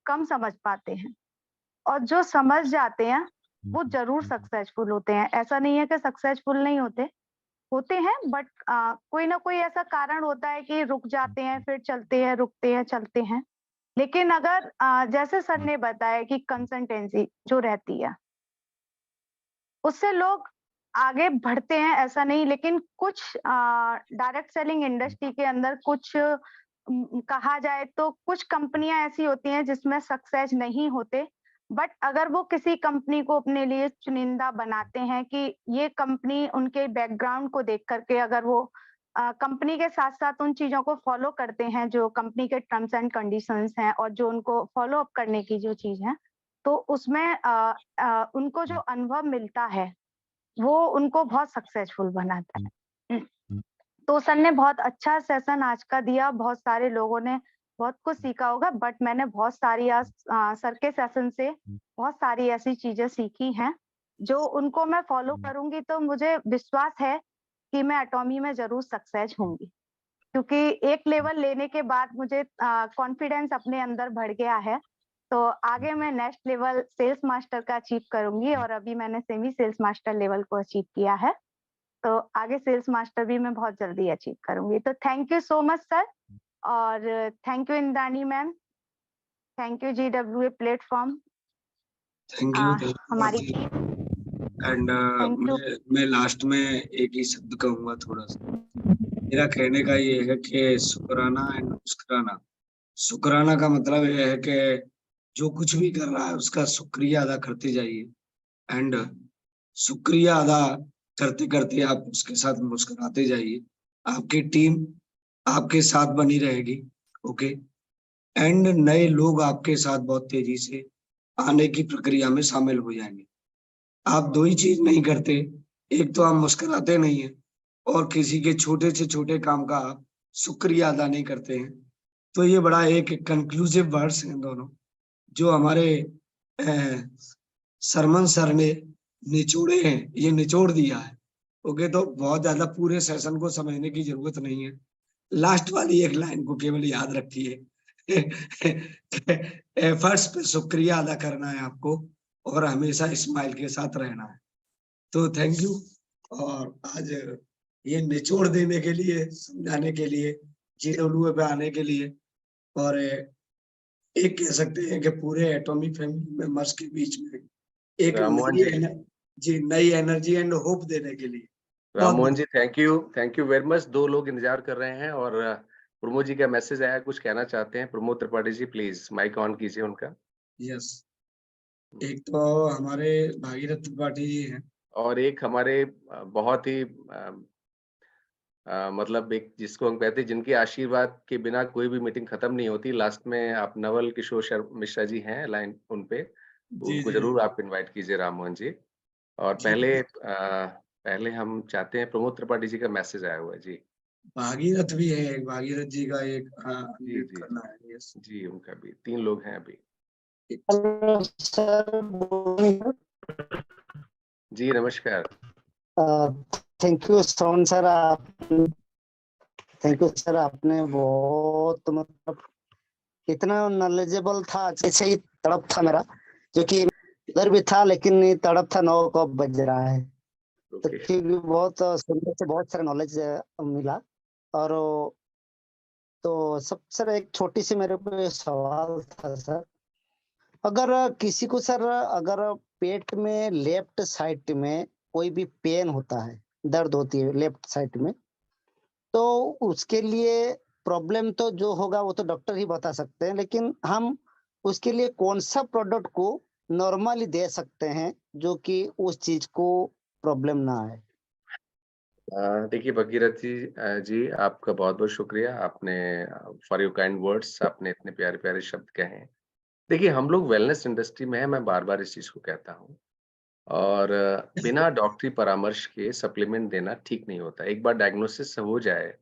कम समझ पाते हैं, और जो समझ जाते हैं वो जरूर सक्सेसफुल होते हैं। ऐसा नहीं है कि सक्सेसफुल नहीं होते हैं, बट कोई ना कोई ऐसा कारण होता है कि रुक जाते हैं, फिर चलते हैं, रुकते हैं, चलते हैं। लेकिन अगर जैसे सर ने बताया कि कंसिस्टेंसी जो रहती है उससे लोग आगे बढ़ते हैं, ऐसा नहीं। लेकिन कुछ डायरेक्ट सेलिंग इंडस्ट्री के अंदर कुछ कहा जाए तो कुछ कंपनियां ऐसी होती हैं जिसमें सक्सेस नहीं होते, बट अगर वो किसी कंपनी को अपने लिए चुनिंदा बनाते हैं कि ये कंपनी उनके बैकग्राउंड को देख करके अगर वो कंपनी के साथ साथ उन चीजों को फॉलो करते हैं जो कंपनी के टर्म्स एंड कंडीशंस हैं और जो उनको फॉलो अप करने की जो चीज है, तो उसमें उनको जो अनुभव मिलता है वो उनको बहुत सक्सेसफुल बनाता है। तो सर ने बहुत अच्छा सेशन आज का दिया, बहुत सारे लोगों ने बहुत कुछ सीखा होगा, बट मैंने बहुत सारी आज सर के सेशन से बहुत सारी ऐसी चीजें सीखी हैं जो उनको मैं फॉलो करूंगी तो मुझे विश्वास है कि मैं एटॉमी में जरूर सक्सेस होंगी, क्योंकि एक लेवल लेने के बाद मुझे कॉन्फिडेंस अपने अंदर बढ़ गया है। तो आगे मैं नेक्स्ट लेवल सेल्स मास्टर का अचीव करूंगी, और अभी मैंने सेमी सेल्स मास्टर लेवल को अचीव किया है, तो आगे सेल्स मास्टर भी मैं बहुत जल्दी अचीव करूंगी। तो thank you so much sir, और thank you Indrani ma'am, thank you GWA platform, thank you हमारी एंड मैं लास्ट में एक ही शब्द कहूंगा थोड़ा सा। मेरा कहने का ये है कि शुक्राना एंड मुस्कुराना। शुक्राना का मतलब ये है कि जो कुछ भी कर रहा है उसका शुक्रिया अदा करते जाइए, एंड शुक्रिया अदा करते करते आप उसके साथ मुस्कुराते जाइए। आपकी टीम आपके साथ बनी रहेगी, ओके, एंड नए लोग आपके साथ बहुत तेजी से आने की प्रक्रिया में शामिल हो जाएंगे। आप दो ही चीज नहीं करते, एक तो आप मुस्कुराते नहीं है और किसी के छोटे से छोटे काम का आप शुक्रिया अदा नहीं करते हैं। तो ये बड़ा एक कंक्लूसिव वर्ड्स हैं दोनों, जो हमारे सरमन सर ने निचोड़े हैं, ये निचोड़ दिया है, ओके। तो बहुत ज्यादा पूरे सेशन को समझने की जरूरत नहीं है, लास्ट वाली एक लाइन को केवल याद रखिए। एफर्ट्स पे शुक्रिया अदा करना है आपको और हमेशा स्माइल के साथ रहना है। तो थैंक यू, और आज ये निचोड़ देने के लिए, समझाने के लिए, GWA पे आने के लिए, और एक कह सकते हैं कि पूरे एटॉमी फैमिली मेंबर्स के बीच में एक नई एनर्जी एंड होप देने के लिए। Rammohan ji thank you very much. 2 लोग इंतजार कर रहे हैं और प्रमोद जी का मैसेज आया, कुछ कहना चाहते हैं। प्रमोद त्रिपाठी जी प्लीज माइक ऑन कीजिए उनका। यस, एक तो हमारे भागीरथ त्रिपाठी जी हैं, और एक हमारे बहुत ही मतलब एक जिसको हम कहते हैं जिनके आशीर्वाद के बिना कोई भी मीटिंग खत्म नहीं होती, लास्ट में आप नवल किशोर मिश्रा जी हैं लाइन उन पे, उनको जरूर आप इनवाइट कीजिए राममोहन जी। और पहले हम चाहते हैं प्रमोद त्रिपाठी जी का मैसेज आया हुआ है जी। भागीरथ भी है, भागीरथ जी का एक करना है। यस जी, उनका भी 3 लोग हैं अभी। जी नमस्कार। Thank you soon sir, thank you sir, आपने बहुत मतलब इतना नॉलेजेबल था, ऐसे ही तड़प था मेरा, जो कि इधर भी था लेकिन तड़प था 9 कब बज रहा है। तो क्योंकि बहुत सुनने से बहुत सारा नॉलेज मिला। और तो सब सर एक छोटी सी मेरे पे सवाल था सर, अगर किसी को सर अगर पेट में लेफ्ट साइड में कोई भी पेन होता है, दर्द होती है लेफ्ट साइड में, तो उसके लिए प्रॉब्लम तो जो होगा वो तो डॉक्टर ही बता सकते हैं, लेकिन हम उसके लिए कौन सा प्रोडक्ट को नॉर्मली दे सकते हैं जो कि उस चीज को प्रॉब्लम ना आए? देखिए भगीरथ जी आपका बहुत बहुत शुक्रिया, आपने फॉर योर काइंड वर्ड्स, आपने इतने प्यारे प्यारे शब्द कहे हैं। देखिए हम लोग वेलनेस इंडस्ट्री में हैं, मैं बार बार इस चीज को कहता हूँ और बिना डॉक्टरी परामर्श के सप्लीमेंट देना ठीक नहीं होता। एक बार डायग्नोसिस हो जाए,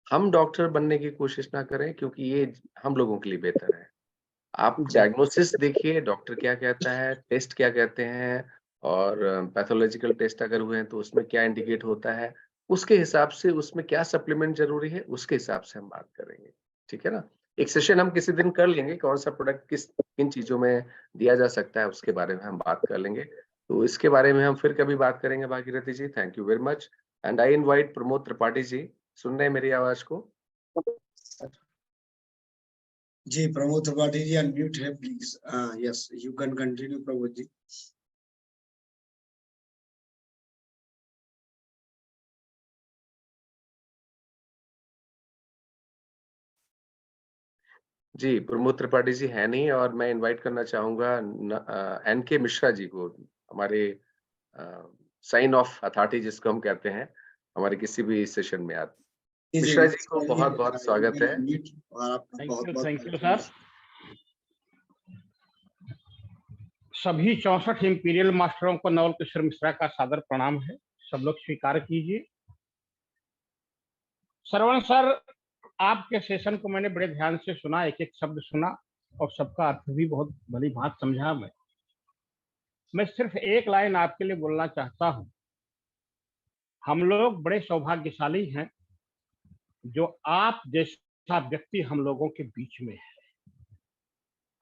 हम डॉक्टर बनने की कोशिश ना करें क्योंकि ये हम लोगों के लिए बेहतर है। आप जी डायग्नोसिस देखिए, डॉक्टर क्या कहता है, टेस्ट क्या कहते हैं और पैथोलॉजिकल टेस्ट अगर हुए हैं तो उसमें क्या इंडिकेट होता है, उसके हिसाब से उसमें क्या सप्लीमेंट ज़रूरी है, उसके हिसाब से हम बात करेंगे। ठीक है ना? एक सेशन हम किसी दिन कर लेंगे, कौन-सा प्रोडक्ट किन चीज़ों में दिया जा सकता है, उसके बारे में हम बात कर लेंगे। तो इसके बारे में हम फिर कभी बात करेंगे Bhagirathi ji. Thank you very much and I invite Pramod Tripathi ji. सुन रहे हैं मेरी आवाज़ को? जी, प्रमोद त्रिपाठी जी अनम्यूट है please. Yes, you can continue Pramod ji. जी, प्रमोद त्रिपाठी जी हैं नहीं और मैं इनवाइट करना चाहूँगा एनके मिश्रा जी को, हमारे साइन ऑफ अथॉरिटी जिसको हम कहते हैं, हमारे किसी भी सेशन में आते। जी मिश्रा जी को बहुत-बहुत स्वागत है। अनम्यूट और आपका बहुत-बहुत थैंक यू सर। सभी 64 इंपीरियल मास्टरों को नवल किशोर मिश्रा का सादर प्रणाम है। सब लोग स्वीकार कीजिए। श्रवण सर, आपके सेशन को मैंने बड़े ध्यान से सुना, एक-एक शब्द सुना और सबका अर्थ भी बहुत भली भांति समझा मैं सिर्फ एक लाइन आपके लिए बोलना चाहता हूं। हम लोग बड़े सौभाग्यशाली हैं जो आप जैसा व्यक्ति हम लोगों के बीच में है।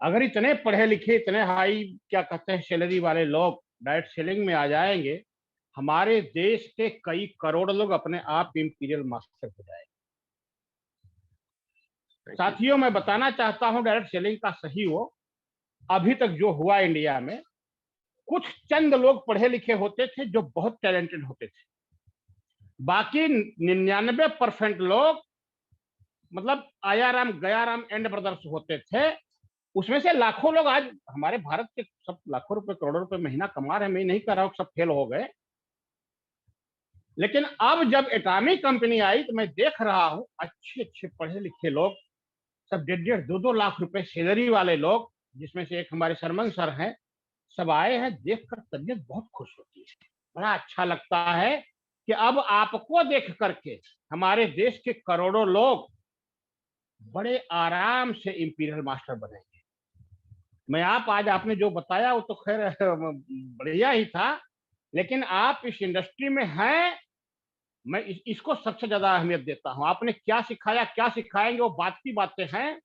अगर इतने पढ़े लिखे, इतने हाई क्या कहते हैं सैलरी वाले लोग डायरेक्ट सेलिंग में आ जाएंगे, हमारे देश के कई करोड़ लोग अपने आप इंपीरियल मास्टर हो जाएंगे। साथियों, मैं बताना चाहता हूं डायरेक्ट सेलिंग का सही हो, अभी तक जो हुआ इंडिया में, कुछ चंद लोग पढ़े लिखे होते थे जो बहुत टैलेंटेड होते थे, बाकी 99% लोग मतलब आयाराम गयाराम एंड ब्रदर्स होते थे। उसमें से लाखों लोग आज हमारे भारत के सब लाखों रुपए करोड़ों रुपए महीना कमा रहे हैं। मैं नहीं कह रहा हूं सब फेल हो गए, लेकिन अब जब एटॉमिक कंपनी आई तो मैं देख रहा हूं अच्छे अच्छे पढ़े लिखे लोग, सब 1.5-2 लाख रुपए सैलरी वाले लोग, जिसमें से एक हमारे शर्मन सर हैं, सब आए हैं। देखकर तबीयत बहुत खुश होती है, बड़ा अच्छा लगता है कि अब आपको देख करके हमारे देश के करोड़ों लोग बड़े आराम से इंपीरियल मास्टर बनेंगे। मैं आज आपने जो बताया वो तो खैर बढ़िया ही था, लेकिन आप इस इंडस्ट्री में हैं, मैं इसको सबसे ज्यादा अहमियत देता हूं। आपने क्या सिखाया, क्या सिखाएंगे, वो बात की बातें हैं।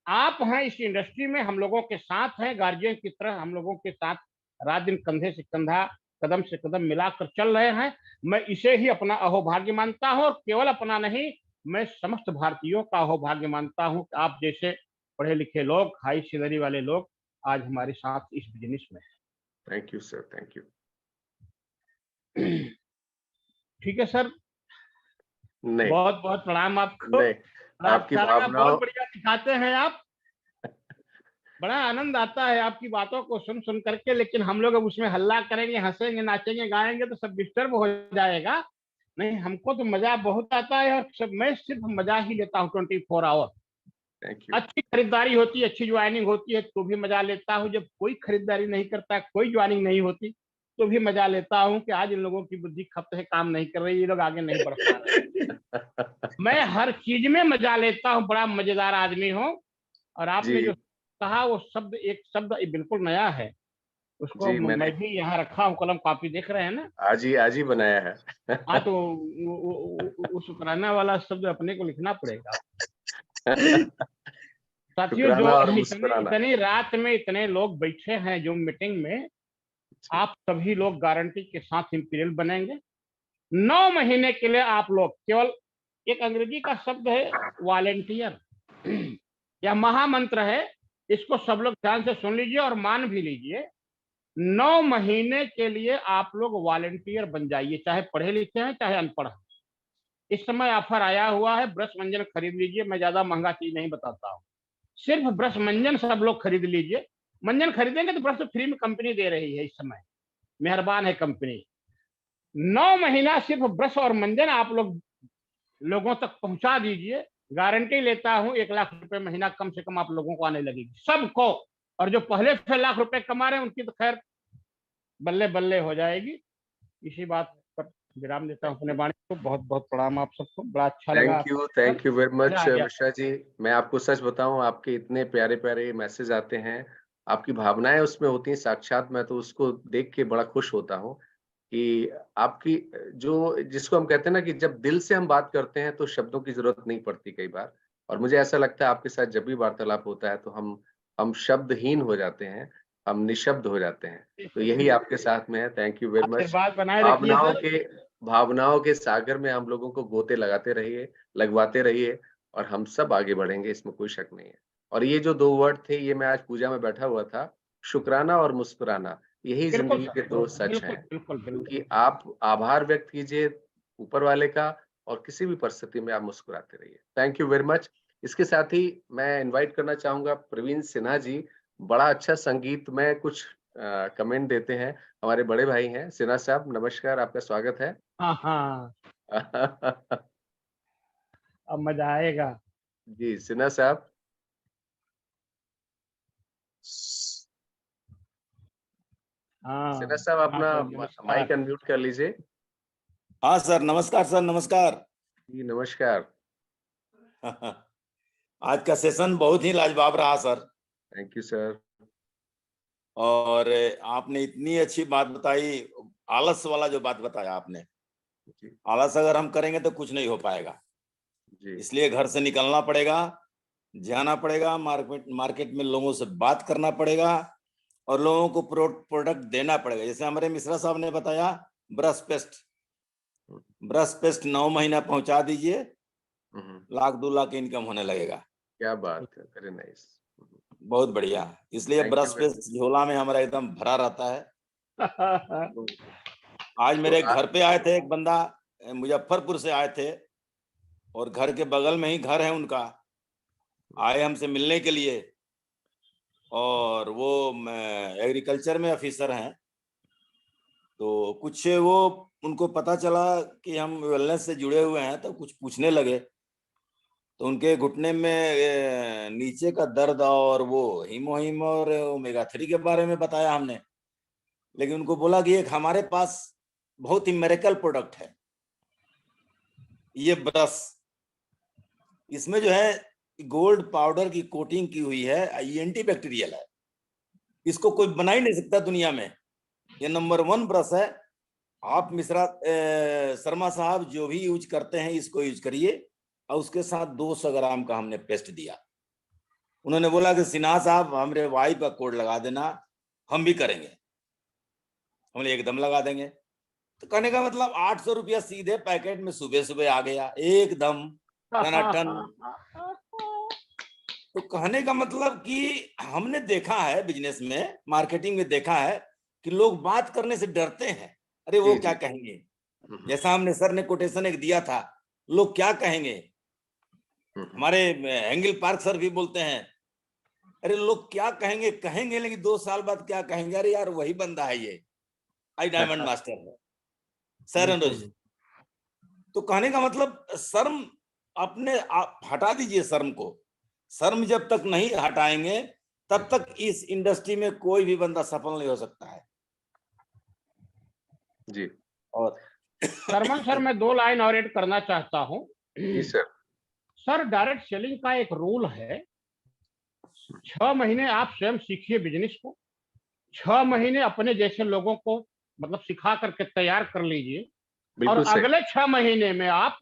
आप हैं इस इंडस्ट्री में, हम लोगों के साथ हैं, गार्जियन की तरह हम लोगों के साथ रात दिन कंधे से कंधा, कदम से कदम मिलाकर चल रहे हैं। मैं इसे ही अपना अहोभाग्य मानता हूं, और केवल अपना नहीं, मैं समस्त भारतीयों का अहोभाग्य मानता हूं कि आप जैसे पढ़े लिखे लोग, हाई सैलरी वाले लोग आज हमारे साथ इस बिजनेस में है। Thank you sir, thank you. ठीक है सर, नहीं, बहुत बहुत प्रणाम आपको। नहीं, आपकी भावनाओं बहुत बढ़िया सिखाते हैं आप, बड़ा आनंद आता है आपकी बातों को सुन सुन करके। लेकिन हम लोग अब उसमें हल्ला करेंगे, हंसेंगे, नाचेंगे, गाएंगे तो सब डिस्टर्ब हो जाएगा। नहीं, हमको तो मजा बहुत आता है, और मैं सिर्फ मजा ही लेता हूँ 24 आवर। अच्छी खरीदारी होती है, अच्छी ज्वाइनिंग होती है तो भी मजा लेता हूँ। जब कोई खरीदारी नहीं करता, कोई ज्वाइनिंग नहीं होती, तो भी मजा लेता हूँ कि आज इन लोगों की बुद्धि खप्त है, काम नहीं कर रही, ये लोग आगे नहीं बढ़ पा रहे। मैं हर चीज में मजा लेता हूँ, बड़ा मजेदार आदमी हूँ। और आपने जो कहा वो शब्द, एक शब्द बिल्कुल नया है, उसको मैं भी यहाँ रखा हूँ, कलम कॉपी देख रहे हैं ना, आज ही बनाया है। हाँ, तो उस शुक्राना वाला शब्द अपने को लिखना पड़ेगा। साथियों, जो इतनी रात में इतने लोग बैठे हैं जो मीटिंग में, आप सभी लोग गारंटी के साथ इंपीरियल बनेंगे। 9 महीने के लिए आप लोग केवल, एक अंग्रेजी का शब्द है वॉलेंटियर, यह महामंत्र है, इसको सब लोग ध्यान से सुन लीजिए और मान भी लीजिए। 9 महीने के लिए आप लोग वॉलेंटियर बन जाइए, चाहे पढ़े लिखे हैं चाहे अनपढ़। इस समय ऑफर आया हुआ है, ब्रश मंजन खरीद लीजिए। मैं ज्यादा महंगा चीज नहीं बताता हूँ, सिर्फ ब्रश मंजन सब लोग खरीद लीजिए। मंजन खरीदेंगे तो ब्रश तो फ्री में कंपनी दे रही है इस समय, मेहरबान है कंपनी। 9 महीना सिर्फ ब्रश और मंजन आप लोगों तक पहुंचा दीजिए। गारंटी लेता हूं 1 लाख रुपए महीना कम से कम आप लोगों को आने लगेगी, सबको। और जो पहले से लाख रुपए कमा रहे हैं उनकी तो खैर बल्ले बल्ले हो जाएगी। इसी बात पर विराम देता हूँ अपने वाणी को। बहुत बहुत प्रणाम आप सबको, बड़ा अच्छा लगा। थैंक यू वेरी मच मजा आ गया। मिश्रा जी। मैं आपको सच बताऊं, आपके इतने प्यारे प्यारे मैसेज आते हैं, आपकी भावनाएं उसमें होती हैं साक्षात। मैं तो उसको देख के बड़ा खुश होता हूँ कि आपकी जो जिसको हम कहते हैं ना कि जब दिल से हम बात करते हैं तो शब्दों की जरूरत नहीं पड़ती कई बार। और मुझे ऐसा लगता है आपके साथ जब भी वार्तालाप होता है तो हम शब्दहीन हो जाते हैं, हम निशब्द हो जाते हैं। तो यही आपके साथ में है। Thank you very much. आशीर्वाद बनाए रखिए सर। भावनाओं के सागर में हम लोगों को गोते लगाते रहिए, लगवाते रहिए, और हम सब आगे बढ़ेंगे, इसमें कोई शक नहीं है। और ये जो 2 वर्ड थे, ये मैं आज पूजा में बैठा हुआ था, शुक्राना और मुस्कुराना, यही बिल्कुल जिंदगी सर, के 2 सच बिल्कुल हैं। बिल्कुल बिल्कुल। क्योंकि आप आभार व्यक्त कीजिए ऊपर वाले का, और किसी भी परिस्थिति में आप मुस्कुराते रहिए। Thank you very much. इसके साथ ही मैं इनवाइट करना चाहूंगा प्रवीण सिन्हा जी। बड़ा अच्छा संगीत में कुछ कमेंट देते हैं, हमारे बड़े भाई हैं। सिन्हा साहब नमस्कार, आपका स्वागत है। हाँ हाँ, अब मजा आएगा। जी सिन्हा साहब। हाँ सिन्हा साहब हाँ अपना सर, नमस्कार। माइक अनम्यूट कर लीजिए। हाँ सर, नमस्कार। जी नमस्कार। आज का सेशन बहुत ही लाजवाब रहा सर। Thank you sir. और आपने इतनी अच्छी बात बताई, आलस वाला जो बात बताया आपने, आलस अगर हम करेंगे तो कुछ नहीं हो पाएगा। इसलिए घर से निकलना पड़ेगा, जाना पड़ेगा, मार्केट में लोगों से बात करना पड़ेगा और लोगों को प्रोडक्ट देना पड़ेगा। जैसे हमारे मिश्रा साहब ने बताया, ब्रश पेस्ट 9 महीना पहुंचा दीजिए, 1-2 लाख इनकम होने लगेगा। क्या बात है, वेरी नाइस। बहुत बढ़िया। इसलिए ब्रश पेस्ट झोला में हमारा एकदम भरा रहता है। आज मेरे घर पे आए थे एक बंदा, मुजफ्फरपुर से आए थे, और घर के बगल में ही घर है उनका। आए हमसे मिलने के लिए, और वो एग्रीकल्चर में ऑफिसर हैं। तो कुछ वो उनको पता चला कि हम वेलनेस से जुड़े हुए हैं, तो कुछ पूछने लगे। तो उनके घुटने में नीचे का दर्द और वो हीमोहिम और ओमेगा 3 के बारे में बताया हमने। लेकिन उनको बोला कि एक हमारे पास बहुत ही मेरेकल प्रोडक्ट है, ये ब्रश। इसमें जो है गोल्ड पाउडर की कोटिंग की हुई है, ये एंटी बैक्टीरियल है, इसको कोई बना ही नहीं सकता दुनिया में। ये नंबर 1 ब्रश है। आप मिश्रा शर्मा साहब जो भी यूज करते हैं इसको यूज करिए। और उसके साथ 200 ग्राम का हमने पेस्ट दिया। उन्होंने बोला कि सिन्हा साहब हमारे वाइफ का कोड लगा देना, हम भी करेंगे। हमने एकदम लगा देंगे। तो कहने का मतलब 800 रुपया सीधे पैकेट में सुबह सुबह आ गया, एकदम टनाटन। तो कहने का मतलब कि हमने देखा है बिजनेस में, मार्केटिंग में देखा है कि लोग बात करने से डरते हैं। अरे वो क्या कहेंगे, जैसा हमने सर ने कोटेशन एक दिया था, लोग क्या कहेंगे। हमारे एंगल पार्क सर भी बोलते हैं, अरे लोग क्या कहेंगे लेकिन 2 साल बाद क्या कहेंगे, अरे यार वही बंदा है ये, आई डायमंड मास्टर है सर अनुज। तो कहने का मतलब शर्म अपने आप हटा दीजिए। शर्म को, शर्म जब तक नहीं हटाएंगे तब तक इस इंडस्ट्री में कोई भी बंदा सफल नहीं हो सकता है जी। और शर्मन सर, मैं 2 लाइन और ऐड करना चाहता हूँ। जी सर। सर, डायरेक्ट सेलिंग का एक रूल है, 6 महीने आप स्वयं सीखिए बिजनेस को, 6 महीने अपने जैसे लोगों को मतलब सिखा करके तैयार कर लीजिए, और अगले 6 महीने में आप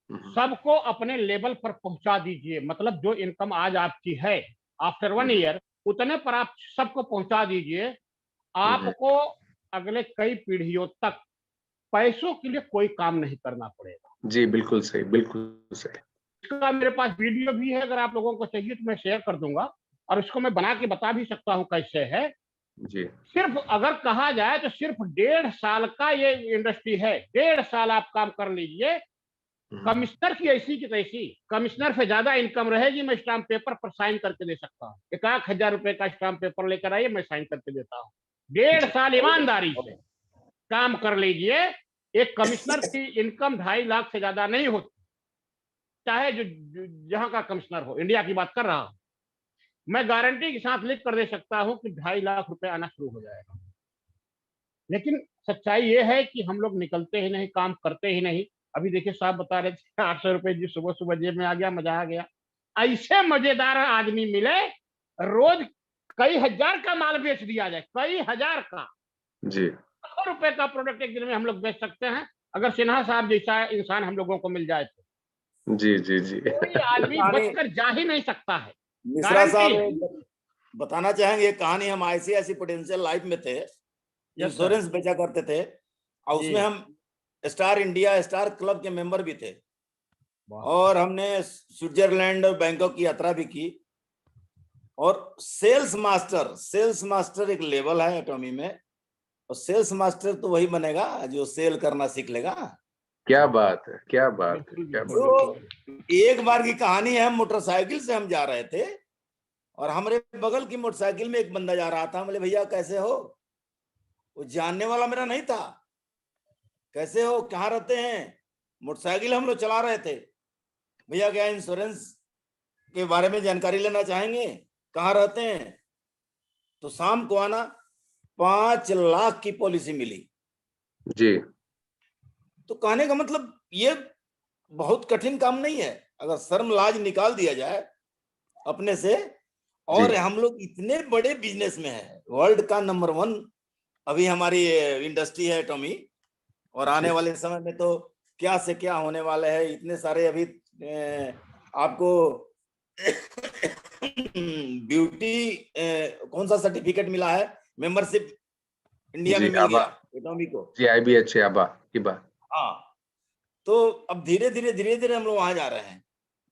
सबको अपने लेवल पर पहुंचा दीजिए। मतलब जो इनकम आज आपकी है आफ्टर 1 ईयर, उतने पर आप सबको पहुंचा दीजिए। आपको अगले कई पीढ़ियों तक पैसों के लिए कोई काम नहीं करना पड़ेगा। जी बिल्कुल सही, बिल्कुल सही। इसका मेरे पास वीडियो भी है, अगर आप लोगों को चाहिए तो मैं शेयर कर दूंगा, और इसको मैं बना के बता भी सकता हूं कैसे है। जी। सिर्फ अगर कहा जाए तो सिर्फ 1.5 साल का ये इंडस्ट्री है। 1.5 साल आप काम कर लीजिए, कमिश्नर की ऐसी की तैसी, कमिश्नर से ज्यादा इनकम रहेगी। मैं स्टाम्प पेपर पर साइन करके दे सकता हूँ। 1,000 रुपए का स्टाम्प पेपर लेकर आइए, मैं साइन करके देता हूँ। 1.5 साल ईमानदारी से काम कर लीजिए, एक कमिश्नर की इनकम 2.5 लाख से ज्यादा नहीं होती, चाहे जो जहां का कमिश्नर हो। इंडिया की बात कर रहा हूं मैं, गारंटी के साथ लिख कर दे सकता हूं कि 2.5 लाख रुपए आना शुरू हो जाएगा। लेकिन सच्चाई ये है कि हम लोग निकलते ही नहीं, काम करते ही नहीं। अभी देखिए साहब बता रहे थे 800 रुपए जी सुबह सुबह जेब में आ गया, मजा आ गया। ऐसे मजेदार आदमी मिले, रोज कई हजार का माल बेच दिया जाए, कई हजार का, जी लाखों रुपए का प्रोडक्ट एक दिन में हम लोग बेच सकते हैं, अगर सिन्हा साहब जैसा इंसान हम लोगों को मिल जाए तो। जी जी जी कोई आदमी बचकर जा ही नहीं सकता है, मिश्रा गारंटी है। साहब बताना चाहेंगे कहानी, हम ICICI पोटेंशियल लाइफ में थे, इंश्योरेंस बेचा करते थे, और उसमें हम स्टार इंडिया स्टार क्लब के मेंबर भी थे, और हमने स्विट्जरलैंड और बैंकॉक की यात्रा भी की। और सेल्स मास्टर एक लेवल है एटॉमी में, और सेल्स मास्टर तो वही बनेगा जो सेल करना सीख लेगा। क्या बात है, क्या बात है, क्या बात तो एक बार की कहानी है, मोटरसाइकिल से हम जा रहे थे और हमारे बगल की मोटरसाइकिल में एक बंदा जा रहा था। बोले भैया कैसे हो? वो जानने वाला मेरा नहीं था। कैसे हो, कहाँ रहते हैं? मोटरसाइकिल हम लोग चला रहे थे। भैया क्या इंश्योरेंस के बारे में जानकारी लेना चाहेंगे? कहाँ रहते हैं? तो शाम को आना, 5 लाख की पॉलिसी मिली जी। तो कहने का मतलब ये बहुत कठिन काम नहीं है, अगर शर्म लाज निकाल दिया जाए अपने से। और हम लोग इतने बड़े बिजनेस में है, वर्ल्ड का नंबर 1 अभी हमारी इंडस्ट्री है एटॉमी, और आने वाले समय में तो क्या से क्या होने वाले है। इतने सारे अभी आपको ब्यूटी कौन सा सर्टिफिकेट मिला है, मेंबरशिप इंडिया में मिल गया एटॉमी को, जी IBH IBA। हाँ, तो अब धीरे धीरे हम लोग वहां जा रहे हैं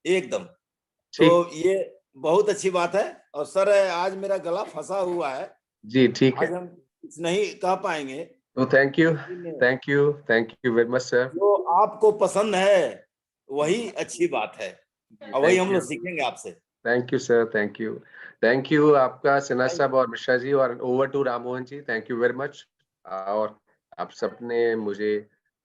एकदम। तो ये बहुत अच्छी बात है। और सर आज मेरा गला फंसा हुआ है जी, ठीक है, आज हम कुछ नहीं कह पाएंगे। तो thank you very much sir. जो आपको पसंद है वही अच्छी बात है, और वही हम लोग सीखेंगे आपसे। Thank you sir, thank you आपका सिन्हा साहब और मिश्रा जी, और over to Rammohan ji, thank you very much. और आप सबने मुझे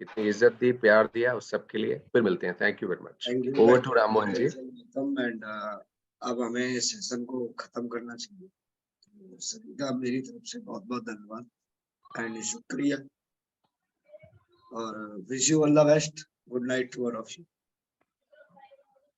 इतनी इज्जत दी, प्यार दिया, उस सब के लिए फिर मिलते हैं। Thank you very much. Over to Rammohan ji. And अब हमें सेशन को खत्म करना चाहिए। तो सभी का मेरी तरफ से बहुत बहुत धन्यवाद एंड शुक्रिया, और wish you all the best. Good night to all of you.